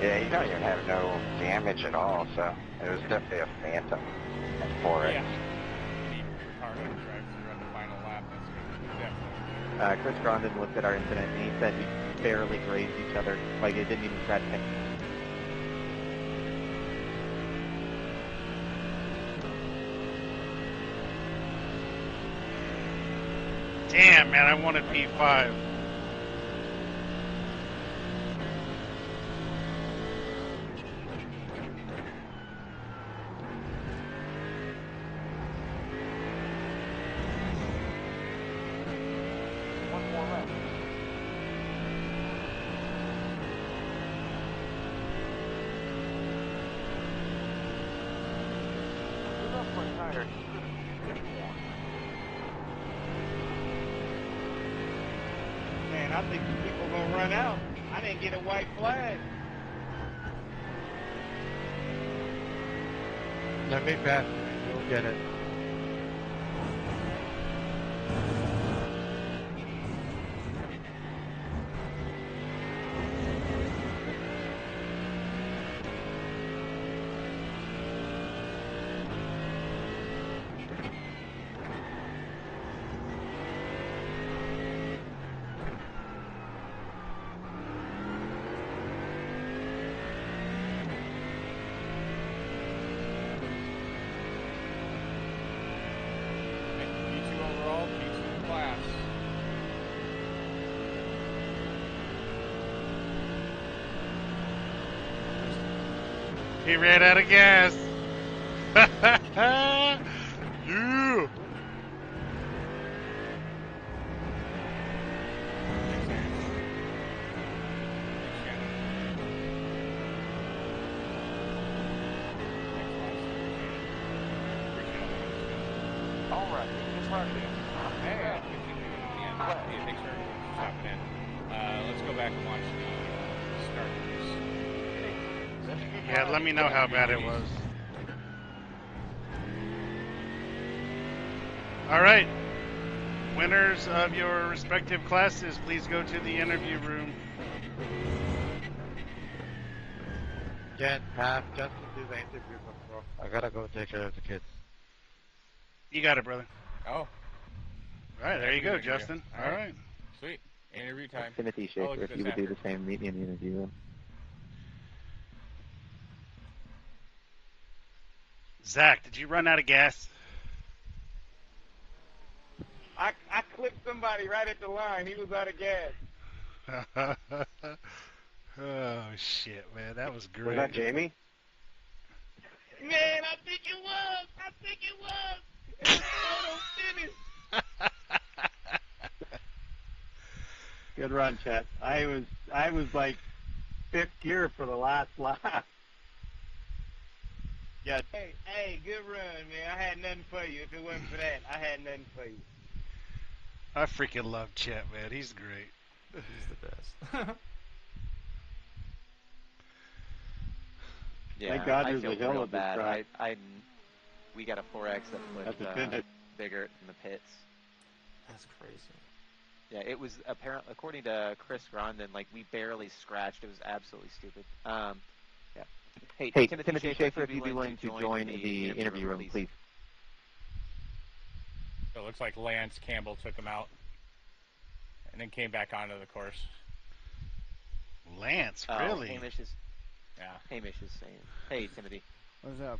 Yeah, you don't even have no damage at all, so it was definitely a phantom at 4X. Yeah. Need your car to drive through on the final lap. That's definitely. Chris Grondin looked at our incident and he said we barely grazed each other. Like it didn't even scratch me. Damn, man, I wanted P5. One more lap. The left front tire is critical. Get warm. Man, I think people gonna run out. I didn't get a white flag. Let me pass. You'll get it. P2 overall, P2 class. He ran out of gas. Yeah. All right, it's hard to. Hey, thanks for stopping in. Let's go back and watch the start of this. Yeah, let me know how bad it was. All right. Winners of your respective classes, please go to the interview room. Jen, have Justin do the interview before. I gotta go take care of the kids. You got it, brother. Oh. All right, there you go, Interview. Justin. All right. Sweet. Interview time. Timothy I'll look Schaefer, at if you this would do the after. same, meet me in the interview room. Zach, did you run out of gas? I clipped somebody right at the line. He was out of gas. Oh, shit, man. That was great. Was that Jamie? Man, I think it was. I think it was. It was photo finish. Good run, Chet. I was like fifth gear for the last lap. Yeah. Hey, good run, man. I had nothing for you. If it wasn't for that, I had nothing for you. I freaking love Chet, man. He's great. He's the best. Yeah, Thank God I there's feel a hill real at this bad. track. We got a 4X that That's put a finish. Biggert in the pits. That's crazy. Yeah, it was apparently, according to Chris Grondin, like we barely scratched. It was absolutely stupid. Yeah. Hey, Timothy Schaefer, if you'd be willing to join the interview room, please. So it looks like Lance Campbell took him out and then came back onto the course. Lance, really? Hamish is. Yeah. Hamish is saying, "Hey, Timothy. What's up?"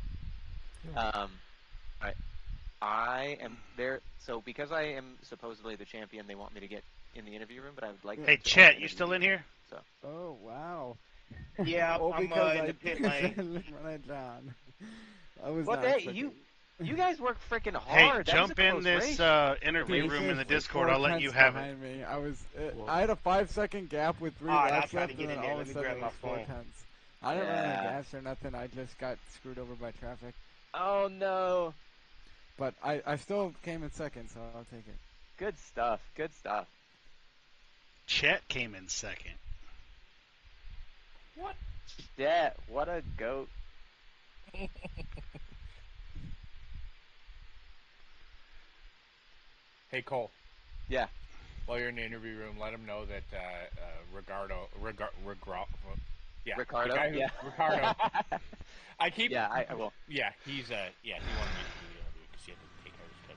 I am there. So because I am supposedly the champion, they want me to get in the interview room, but I would like. Hey, Chet, you still in here? So. Oh wow. Yeah, All I'm because in I the pit lane. run it down. I was What not the heck? expecting. You guys work freaking hard. Hey, That jump was a in close this race. interview room in the Discord. I'll let you 4/10 have it. behind me. I had a 5-second gap with 3 Alright, I'll laps try to left, get and in then there. all Let of a me sudden grab it my was phone. 4/10. I didn't run out of Yeah. gas or nothing. I just got screwed over by traffic. Oh no. But I still came in second, so I'll take it. Good stuff. Good stuff. Chet came in second. What? Yeah, what a goat. Hey, Cole. Yeah. While you're in the interview room, let him know that Yeah, Ricardo? the guy who, Yeah. Ricardo. I keep. Yeah, I will. Yeah, he wanted me to do the interview because he had to take care of his kid.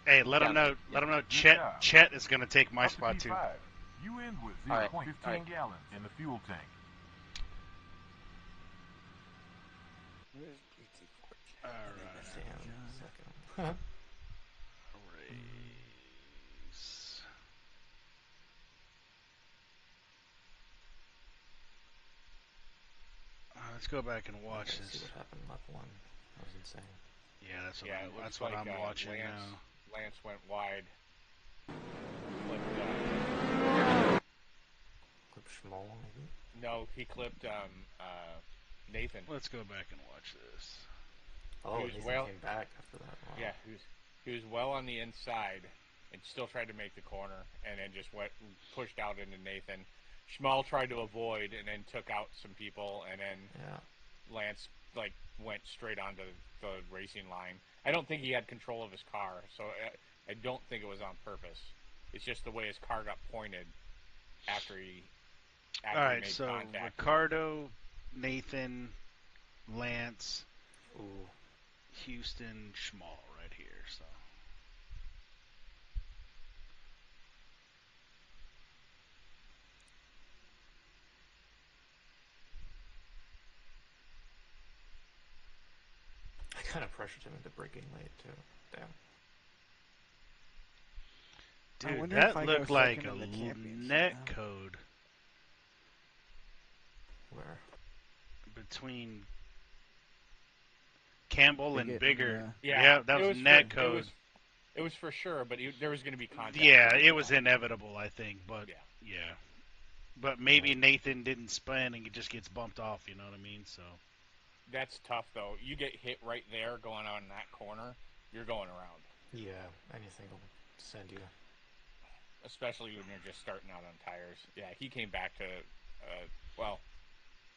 Hey, let him know. Let him know. Chet is going to take my Up to spot too. P5. You end with All right, 0.15 gallons in the fuel tank. All right. Race. Let's go back and watch this. See what happened lap 1. That was insane. Yeah, that's what Yeah, it looks that's like what I'm watching Lance, now. Lance went wide. Clip Schmoll, maybe? No, he clipped Nathan. Let's go back and watch this. Oh, Nathan came back after that. Wow. Yeah, he was well on the inside and still tried to make the corner, and then just pushed out into Nathan. Schmall tried to avoid and then took out some people, and then Lance went straight onto the racing line. I don't think he had control of his car, so I don't think it was on purpose. It's just the way his car got pointed after he made so contact. Ricardo, Nathan, Lance, Ooh. Houston, Schmall right here. So. I kind of pressured him into braking late too. Damn. Dude, that looked like a net code. Where? Between Campbell and Bigger. Yeah, that was net code. It was for sure, but there was going to be contact. Yeah, it was inevitable, I think. But yeah. But maybe Nathan didn't spin and it just gets bumped off. You know what I mean? So. That's tough, though. You get hit right there going on that corner, you're going around. Yeah, anything will send you. Especially when you're just starting out on tires. Yeah, he came back to,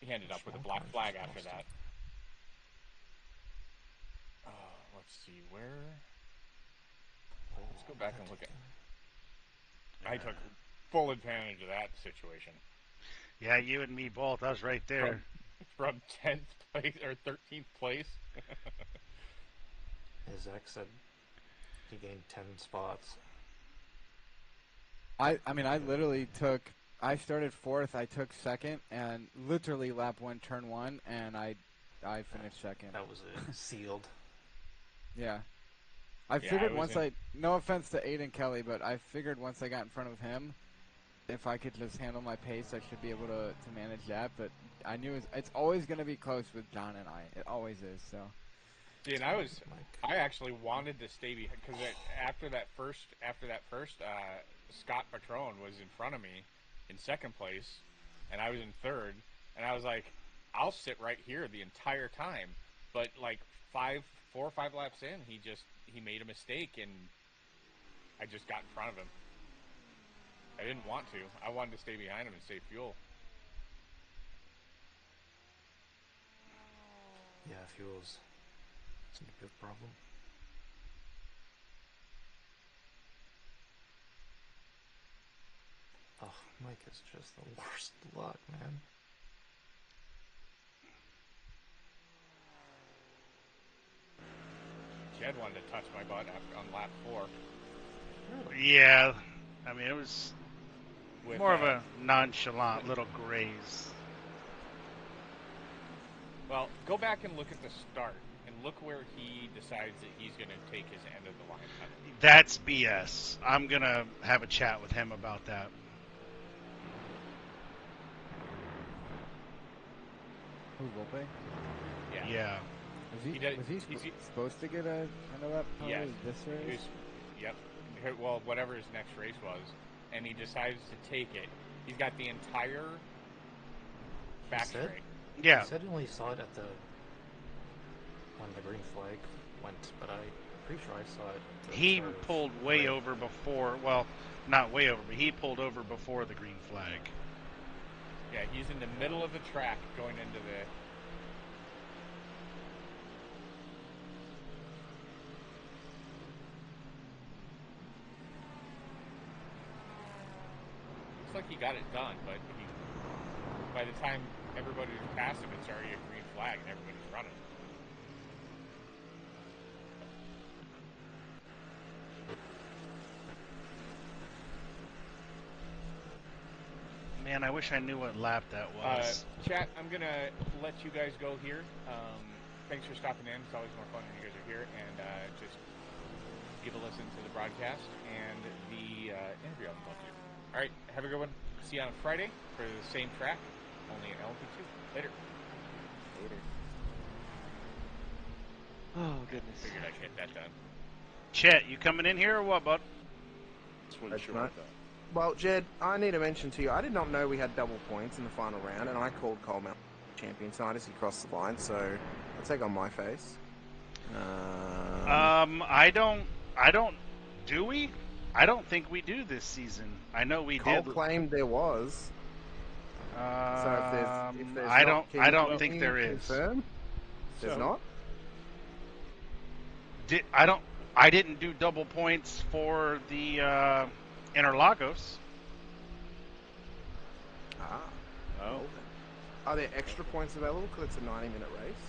he ended up with a black flag after that. Let's see, let's go back and look at. I took full advantage of that situation. Yeah, you and me both. I was right there. From 10th place or 13th place. Zach said he gained 10 spots. I literally I started 4th, I took 2nd, and literally lap 1, turn 1, and I finished 2nd. That was sealed. Yeah. I figured no offense to Aiden Kelly, but I figured once I got in front of him, if I could just handle my pace, I should be able to manage that. But I knew it's always going to be close with John and I. It always is. So. See, and I actually wanted to stay behind because after that first, Scott Patron was in front of me in 2nd place, and I was in 3rd, and I was like, I'll sit right here the entire time. But 4 or 5 laps in, he made a mistake, and I just got in front of him. I didn't want to. I wanted to stay behind him and save fuel. Yeah, fuel's a big problem. Oh, Mike is just the worst luck, man. Jed wanted to touch my butt on lap 4. Really? Yeah, I mean, it was more of a nonchalant little graze. Well, go back and look at the start, and look where he decides that he's going to take his end of the line penalty. That's BS. I'm going to have a chat with him about that. Who, Volpe? Yeah. Was he supposed to get an end of that penalty this race? Yep. Well, whatever his next race was, and he decides to take it. He's got the entire back straight. Yeah. He said he only saw it when the green flag went, but I'm pretty sure I saw it. He pulled way over before, well, not way over, but he pulled over before the green flag. Yeah, he's in the middle of the track going into the... Looks like he got it done, but by the time everybody's passive, it's already a green flag and everybody's running. Man, I wish I knew what lap that was. Chat, I'm going to let you guys go here. Thanks for stopping in. It's always more fun when you guys are here. And just give a listen to the broadcast and the interview I was about to do. All right, have a good one. See you on Friday for the same track, only in LMP2. Later. Later. Oh, goodness. Figured I'd get that done. Chet, you coming in here or what, bud? That's right. Well, Jed, I need to mention to you, I did not know we had double points in the final round, and I called Coleman champion tonight as he crossed the line, so I'll take on my face. I don't. Do we? I don't think we do this season. I know we Cole did. claimed there was. So if there's I not, don't. I don't think there is. Confirm? There's not. I didn't do double points for the Interlagos. Oh. Are there extra points available because it's a 90-minute race?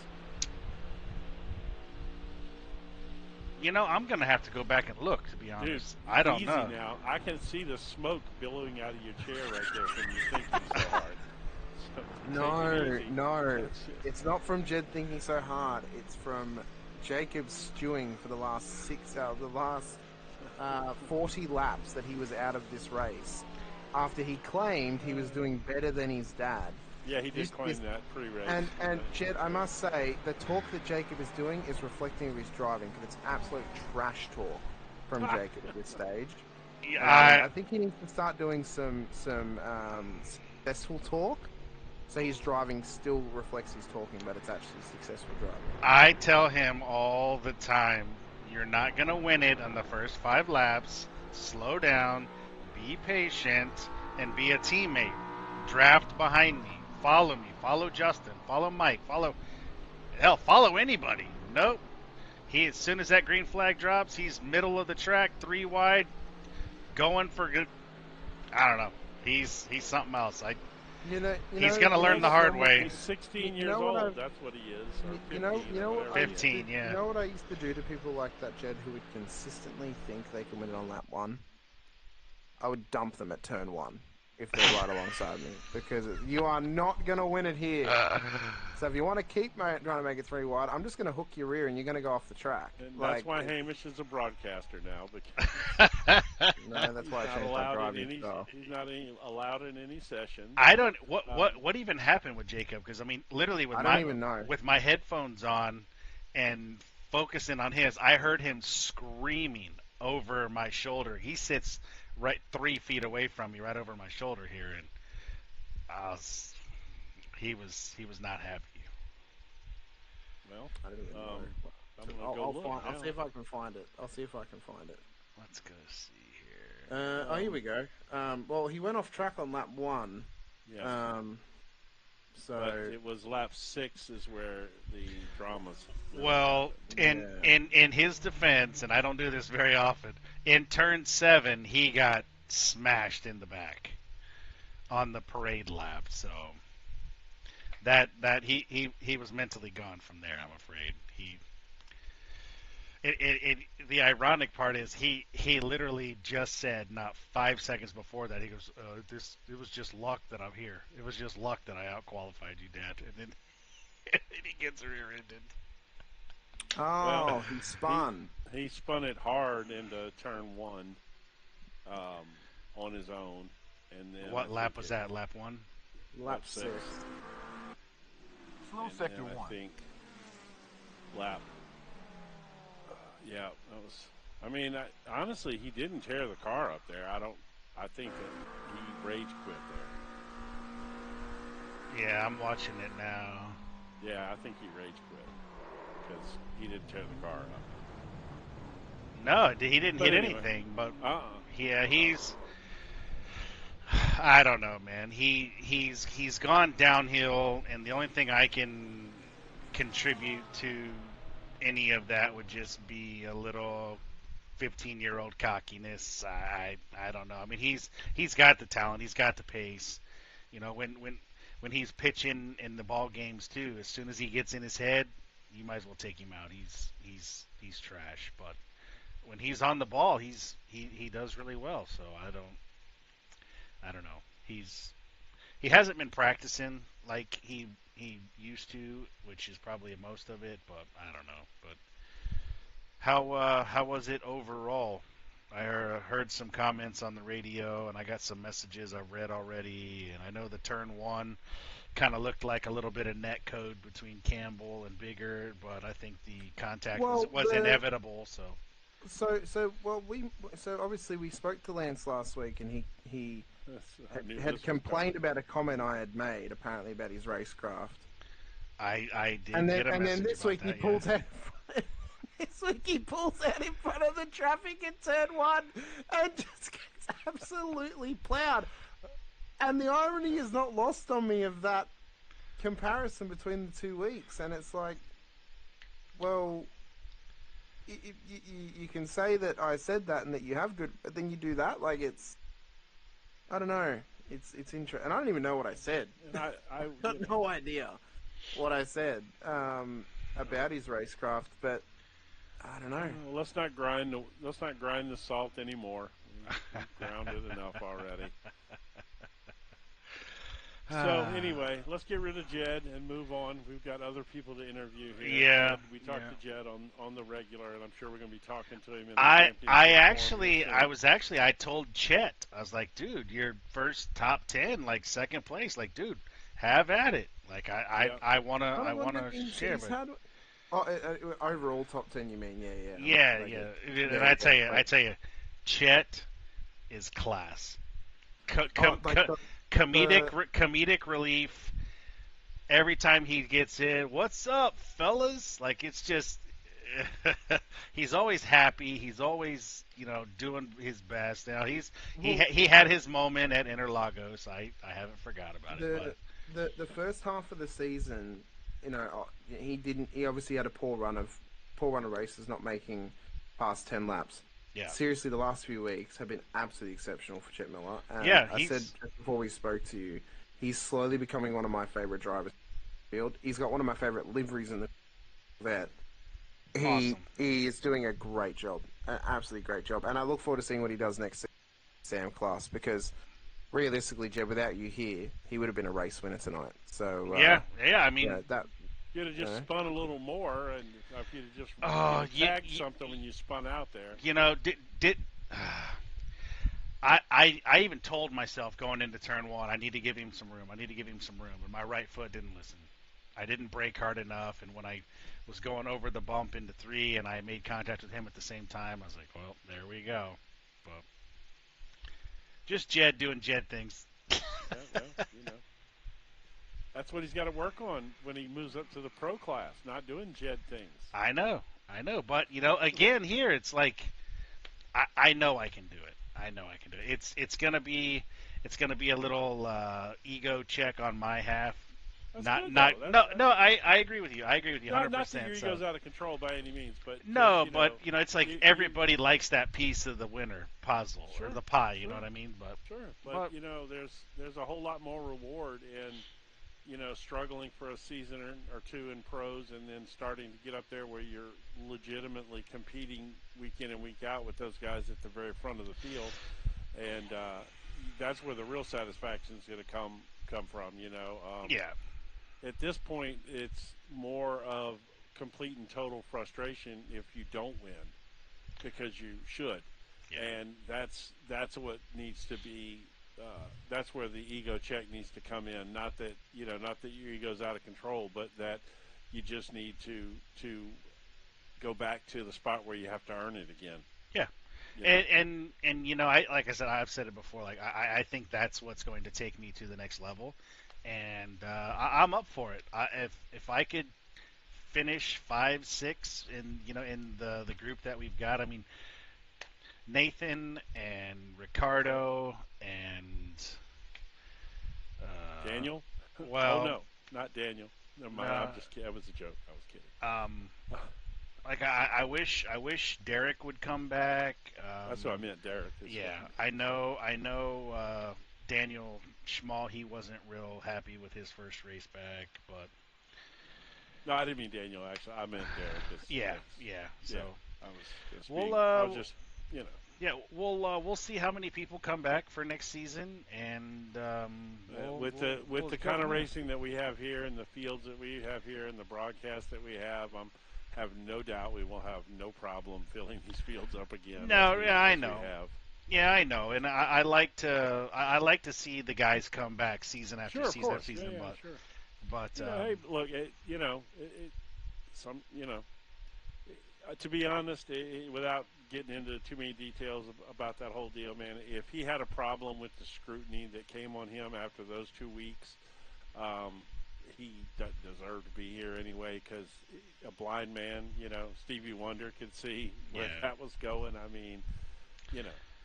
You know, I'm going to have to go back and look, to be honest. Dude, I don't easy know. Now. I can see the smoke billowing out of your chair right there from you thinking so hard. So No. It's not from Jed thinking so hard. It's from Jacob stewing for the last 40 laps that he was out of this race after he claimed he was doing better than his dad. Yeah, he did claim that pre-race. And Jed, I must say, the talk that Jacob is doing is reflecting of his driving, because it's absolute trash talk from Jacob at this stage. Yeah, I think he needs to start doing some successful talk, so his driving still reflects his talking, but it's actually successful driving. I tell him all the time, you're not going to win it on the first 5 laps. Slow down, be patient, and be a teammate. Draft behind me. Follow me. Follow Justin. Follow Mike. Follow anybody. Nope. As soon as that green flag drops, he's middle of the track, 3 wide, going for good. I don't know. He's something else. He's gonna learn the hard way. He's 16 years old. That's what he is. Or 15, you know what 15, yeah. You know what I used to do to people like that, Jed, who would consistently think they can win it on lap 1? I would dump them at turn 1 if they're right alongside me, because you are not going to win it here. So if you want to keep trying to make it 3 wide, I'm just going to hook your rear and you're going to go off the track. And that's why Hamish is a broadcaster now. Because no, that's why I changed my driving style. He's not allowed in any session. I don't. What even happened with Jacob? Because I mean, literally with my headphones on and focusing on his, I heard him screaming over my shoulder. He sits right 3 feet away from me, right over my shoulder here, and he was not happy. Well, I didn't know. I'll see if I can find it. Let's go see here. Here we go. Well, he went off track on lap 1. Yes. So but it was lap 6 is where the dramas. Well, in his defense, and I don't do this very often, in turn 7 he got smashed in the back on the parade lap. So that he was mentally gone from there. I'm afraid the ironic part is he literally just said not 5 seconds before that, he goes, it was just luck that I'm here. It was just luck that I outqualified you, Dad. And then he gets rear-ended. Oh, he spun. He spun it hard into turn 1 on his own. And then what lap was that? Lap 1? Lap 6. Slow sector 1. I think lap. Yeah, that was. I mean, honestly, he didn't tear the car up there. I think that he rage quit there. Yeah, I'm watching it now. Yeah, I think he rage quit because he didn't tear the car up. No, he didn't hit anything. But yeah, he's. I don't know, man. He's gone downhill, and the only thing I can contribute to any of that would just be a little 15-year-old cockiness. I don't know. I mean, he's got the talent, he's got the pace. You know, when he's pitching in the ball games too. As soon as he gets in his head, you might as well take him out. He's trash. But when he's on the ball, he does really well. So I don't know. He hasn't been practicing like he used to, which is probably most of it. But I don't know. But how was it overall? I heard some comments on the radio, and I got some messages I've read already. And I know the turn one kind of looked like a little bit of net code between Campbell and Bigger, but I think the contact was inevitable. So obviously we spoke to Lance last week, and he had complained about a comment I had made apparently about his racecraft. I did and then, get a and message then this about week that, he pulls out. This week he pulls out in front of the traffic in turn one and just gets absolutely plowed. And the irony is not lost on me of that comparison between the 2 weeks. And it's like, well, you can say that I said that and that you have good, but then you do that. Like, it's, I don't know. It's interesting. And I don't even know what I said. I've got no idea what I said about his racecraft, but I don't know. Well, let's not grind the salt anymore. We've ground it enough already. So anyway, let's get rid of Jed and move on. We've got other people to interview here. Yeah, we talked to Jed on the regular, and I'm sure we're going to be talking to him. In the I told Chet, I was like, dude, your first top 10, like second place, like, dude, have at it. Like I wanna share. Overall top 10, you mean? Yeah. And I tell you, Chet is class. Comedic relief. Every time he gets in, what's up, fellas? Like, it's just he's always happy. He's always doing his best. Now he had his moment at Interlagos. I haven't forgot about it. But the first half of the season, he obviously had a poor run of races, not making past 10 laps. Yeah. Seriously, the last few weeks have been absolutely exceptional for Chet Miller. And I said just before we spoke to you, he's slowly becoming one of my favorite drivers in the field. He's got one of my favorite liveries in the vet. He is doing a great job, an absolutely great job, and I look forward to seeing what he does next Sam class, because realistically, Jed, without you here, he would have been a race winner tonight. So I mean, that you'd have just spun a little more, and if you'd have just tagged something when you spun out there. I even told myself going into turn one, I need to give him some room. And my right foot didn't listen. I didn't brake hard enough, and when I was going over the bump into 3 and I made contact with him at the same time, I was like, well, there we go. But just Jed doing Jed things. That's what he's got to work on when he moves up to the pro class, not doing Jed things. I know. But, again, here, it's like, I know I can do it. It's gonna be a little ego check on my half. I agree with you. 100%. Not that your ego's out of control by any means, but it's like everybody likes that piece of the winner puzzle or the pie. You know what I mean? But there's a whole lot more reward in struggling for a season or two in pros, and then starting to get up there where you're legitimately competing week in and week out with those guys at the very front of the field, and that's where the real satisfaction is going to come from. At this point, it's more of complete and total frustration if you don't win, because you should, and that's what needs to be. That's where the ego check needs to come in. Not that not that your ego's out of control, but that you just need to go back to the spot where you have to earn it again. Yeah. And like I said, I've said it before. Like I think that's what's going to take me to the next level, and I'm up for it. If I could finish 5, 6 in the group that we've got, I mean, Nathan and Ricardo and Daniel. Well, no, not Daniel. Never mind. I'm just kidding. That was a joke. I was kidding. Like I wish Derek would come back. That's what I meant, Derek. I know. Daniel Schmall, he wasn't real happy with his first race back, but No, I didn't mean Daniel. Actually, I meant Derek. yeah. So I was just we'll I was just yeah, we'll see how many people come back for next season, and with we'll the go kind of from there. racing that we have here, and the fields that we have here, and the broadcast that we have, have no doubt we will have no problem filling these fields up again. No, yeah, I as we know. have. Yeah, I know, and I like to see the guys come back season after Sure, of season course. after season, Yeah, sure. but Hey, look, to be honest, without getting into too many details about that whole deal, man, if he had a problem with the scrutiny that came on him after those 2 weeks, he doesn't deserve to be here anyway, because a blind man, Stevie Wonder could see where that was going. I mean,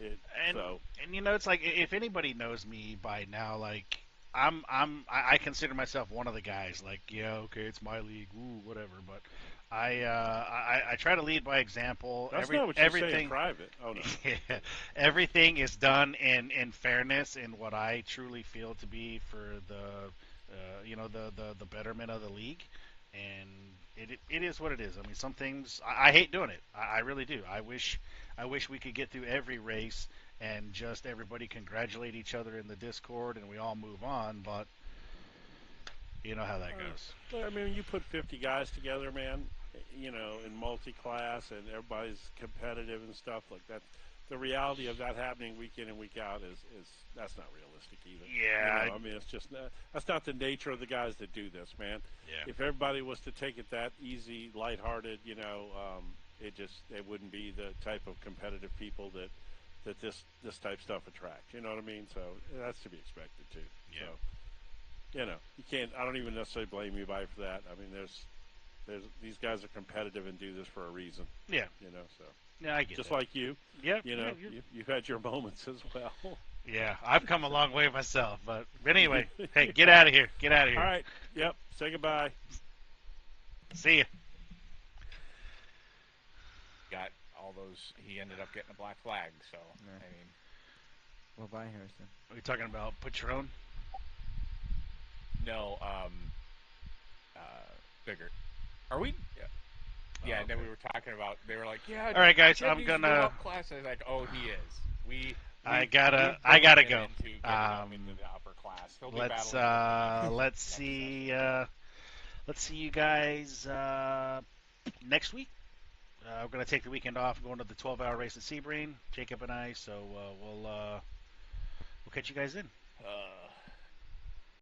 it's like, if anybody knows me by now, like I consider myself one of the guys. Like, yeah, okay, it's my league, whatever. But I try to lead by example. That's not what you say in private. Oh no. Yeah, everything is done in fairness, in what I truly feel to be for the betterment of the league, and it is what it is. I mean, some things I hate doing it. I really do. I wish we could get through every race and just everybody congratulate each other in the Discord and we all move on, but you know how that goes. I mean, you put 50 guys together, man, in multi-class, and everybody's competitive and stuff like that. The reality of that happening week in and week out is that's not realistic either. Yeah. I mean, it's just that's not the nature of the guys that do this, man. Yeah. If everybody was to take it that easy, lighthearted, it wouldn't be the type of competitive people that this type of stuff attracts. You know what I mean? So that's to be expected too. Yeah. So, you can't. I don't even necessarily blame you by for that. I mean, there's these guys are competitive and do this for a reason. Yeah. So. Yeah, I get just that. like you. Yeah. You've had your moments as well. Yeah, I've come a long way myself, but anyway, hey, get out of here. Get out of here. All right. Yep. Say goodbye. See ya. Got all those. He ended up getting a black flag. So Yeah. I mean, Well, bye, Harrison. Are we talking about Patron? no. Bigger. Are we? Yeah. And then we were talking about. They were like, "Yeah." All right, guys. Jim I'm needs to gonna. go up class. I was like, "Oh, he is." I we've gotta broken go. him into getting him into the upper class. He'll be Let's battling let's see you guys next week. We're gonna take the weekend off, going to the 12-hour race at Sebring, Jacob and I. So we'll catch you guys then.